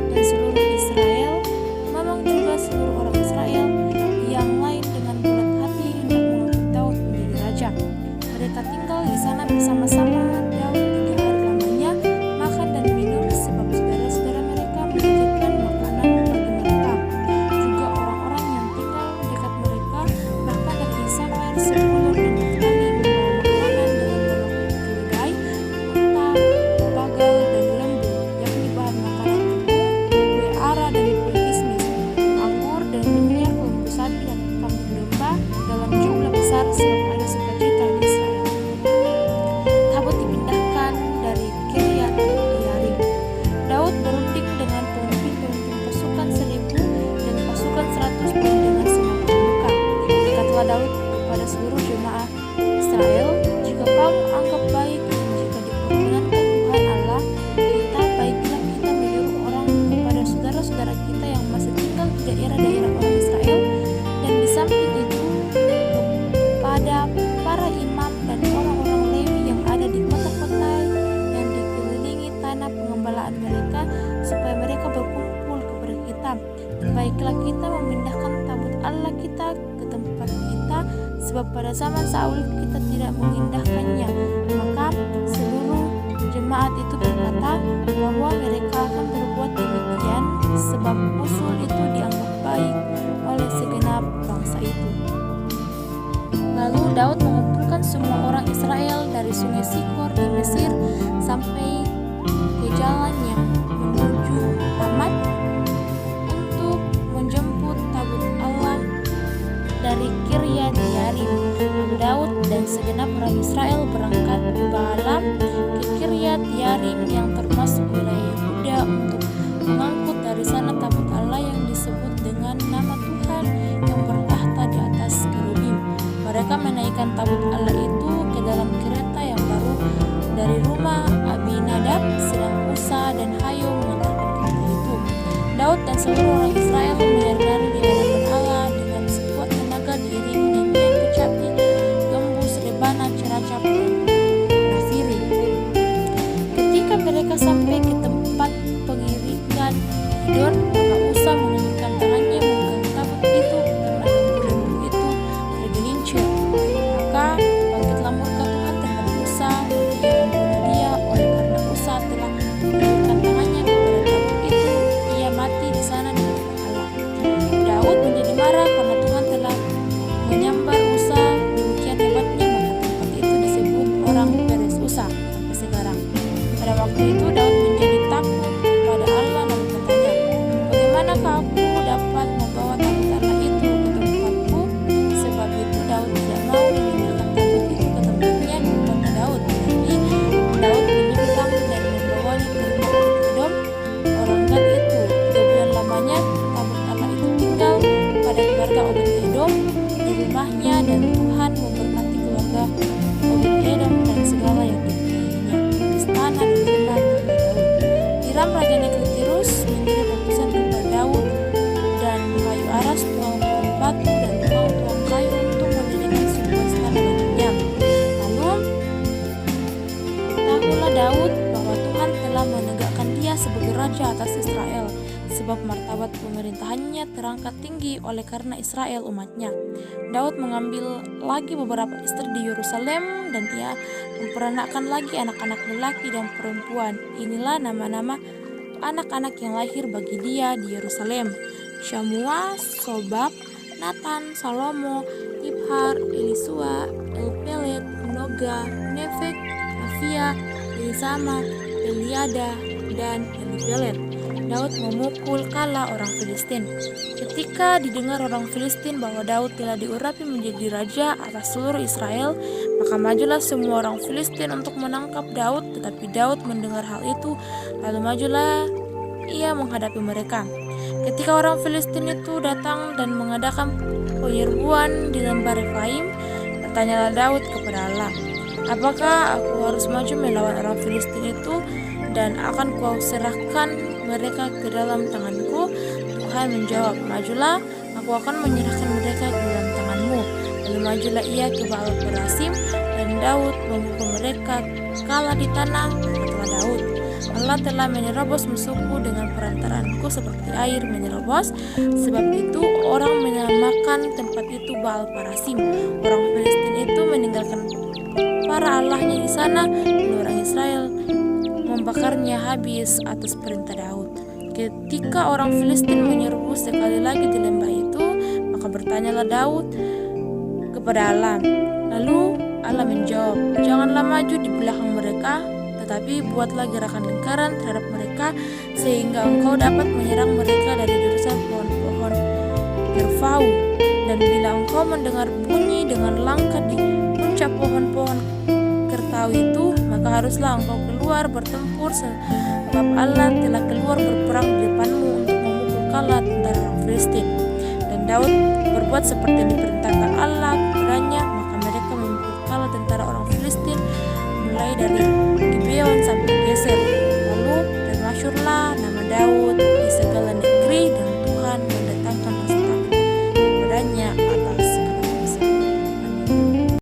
dan seluruh Israel, memang juga seluruh orang Israel yang lain dengan bulat hati hendak mengangkat Daud menjadi raja. Mereka tinggal di sana bersama-sama Daud 3 hari lamanya, makan dan minum, sebab saudara-saudara mereka menyediakan makanan bagi mereka. Juga orang-orang yang tinggal dekat mereka, bahkan dari Isakar, Zebulon, dan Naftali, membawa makanan dengan memakai keledai, unta, bagal, dan lembu, yakni bahan makanan tepung, kue ara dan kue kismis, anggur dan minyak, lembu sapi dan kambing domba dalam jumlah besar, sebab ada sukacita di Israel. Tabut dipindahkan dari Kiryat Yearim. Daud berunding dengan pemimpin-pemimpin pasukan 1.000 dan pasukan 100 dengan semua terbuka. Berkatalah Daud kepada seluruh jemaah Israel, jika kamu anggap baik dan jika diperkenankan Tuhan Allah kita, baiklah kita menyuruh orang kepada saudara-saudara kita yang masih tinggal di daerah-daerah orang Israel, dan di samping itu kepada para imam dan orang-orang Lewi yang ada di kota-kota yang dikelilingi tanah pengembalaan mereka, supaya mereka berkumpul kepada kita. Dan baiklah kita memindahkan tabut Allah kita ke tempat kita, sebab pada zaman Saul kita tidak memindahkannya. Maka seluruh jemaat itu berkata bahwa mereka akan berbuat demikian, sebab usul itu dianggap baik oleh segenap bangsa itu. Lalu Daud mengumpulkan semua orang Israel dari sungai Sikor di Mesir sampai ke jalan yang menuju Hamat untuk menjemput tabut Allah dari Kiryat Yearim. Lalu Daud dan segenap orang Israel berangkat ke Baalam ke Kiryat Yearim yang termasuk wilayah Yehuda untuk mengangkut dari sana tabut Allah yang disebut dengan nama Tuhan yang bertahta di atas kerubim. Mereka menaikkan tabut Allah itu ke dalam kereta yang baru dari rumah Abinadab, sedang Usa dan Hayo mengantarkan kereta itu. Daud dan seluruh orang Israel menari-nari di hadapan Allah dengan sekuat tenaga, diiringi nyanyian kecapi, gembus, rebana, ceracap, dan nafiri. Ketika mereka sampai ke tempat pengirikan Gidon, maka Usa menunjukkan tangannya memegang tabut itu karena lembu-lembu itu tergelincir. Maka bangkitlah murka Tuhan terhadap Usa, ia membunuh dia. Oleh karena Usa telah menunjukkan tangannya kepada tabut itu, ia mati di sana di hadapan Allah. Daud menjadi marah karena Tuhan telah menyambar Usa demikian hebatnya, maka tempat itu disebut orang Peres Usa sampai sekarang. Pada waktu itu Daud menjadi takut pada Allah lalu bertanya, bagaimanakah aku dapat membawa tabut Allah itu ke tempatku? Sebab itu Daud tidak mau memindahkan tabut itu ke tempatnya di kota Daud, tetapi Daud menyeberang dan membawanya ke rumah Obed-Edom orang Gad itu. 3 bulan sebab martabat pemerintahannya terangkat tinggi oleh karena Israel umatnya. Daud mengambil lagi beberapa istri di Yerusalem dan ia memperanakkan lagi anak-anak lelaki dan perempuan. Inilah nama-nama anak-anak yang lahir bagi dia di Yerusalem: Syamua, Sobab, Nathan, Salomo, Ibhar, Elisua, Elpelet, Noga, Nefek, Nafia, Elisama, Eliada, dan Elifelet. Daud memukul kala orang Filistin. Ketika didengar orang Filistin bahwa Daud telah diurapi menjadi raja atas seluruh Israel, maka majulah semua orang Filistin untuk menangkap Daud. Tetapi Daud mendengar hal itu, lalu majulah ia menghadapi mereka. Ketika orang Filistin itu datang dan mengadakan penyerbuan di lembah Refaim, bertanyalah Daud kepada Allah, apakah aku harus maju melawan orang Filistin itu dan akan kau serahkan mereka ke dalam tanganku? Tuhan menjawab, majulah, aku akan menyerahkan mereka ke dalam tanganmu. Lalu majulah ia ke Baal Perasim, dan Daud memukul mereka kala di tanah. Kata Daud, Allah telah menyerobos musuhku dengan perantaranku seperti air menyerobos. Sebab itu orang menamakan tempat itu Baal Perasim. Orang Filistin itu meninggalkan para allahnya di sana, dan orang Israel membakarnya habis atas perintah Daud. Ketika orang Filistin menyerbu sekali lagi di lembah itu, maka bertanyalah Daud kepada Allah. Lalu Allah menjawab, janganlah maju di belakang mereka, tetapi buatlah gerakan lingkaran terhadap mereka, sehingga engkau dapat menyerang mereka dari jurusan pohon-pohon kerfau. Dan bila engkau mendengar bunyi dengan langkah di puncak pohon-pohon kertau itu, maka haruslah engkau keluar bertempur, sebab Allah telah keluar berperang di depanmu untuk memukul kala tentara orang Filistin. Dan Daud berbuat seperti yang diperintahkan Allah kepadanya, maka mereka memukul kala tentara orang Filistin mulai dari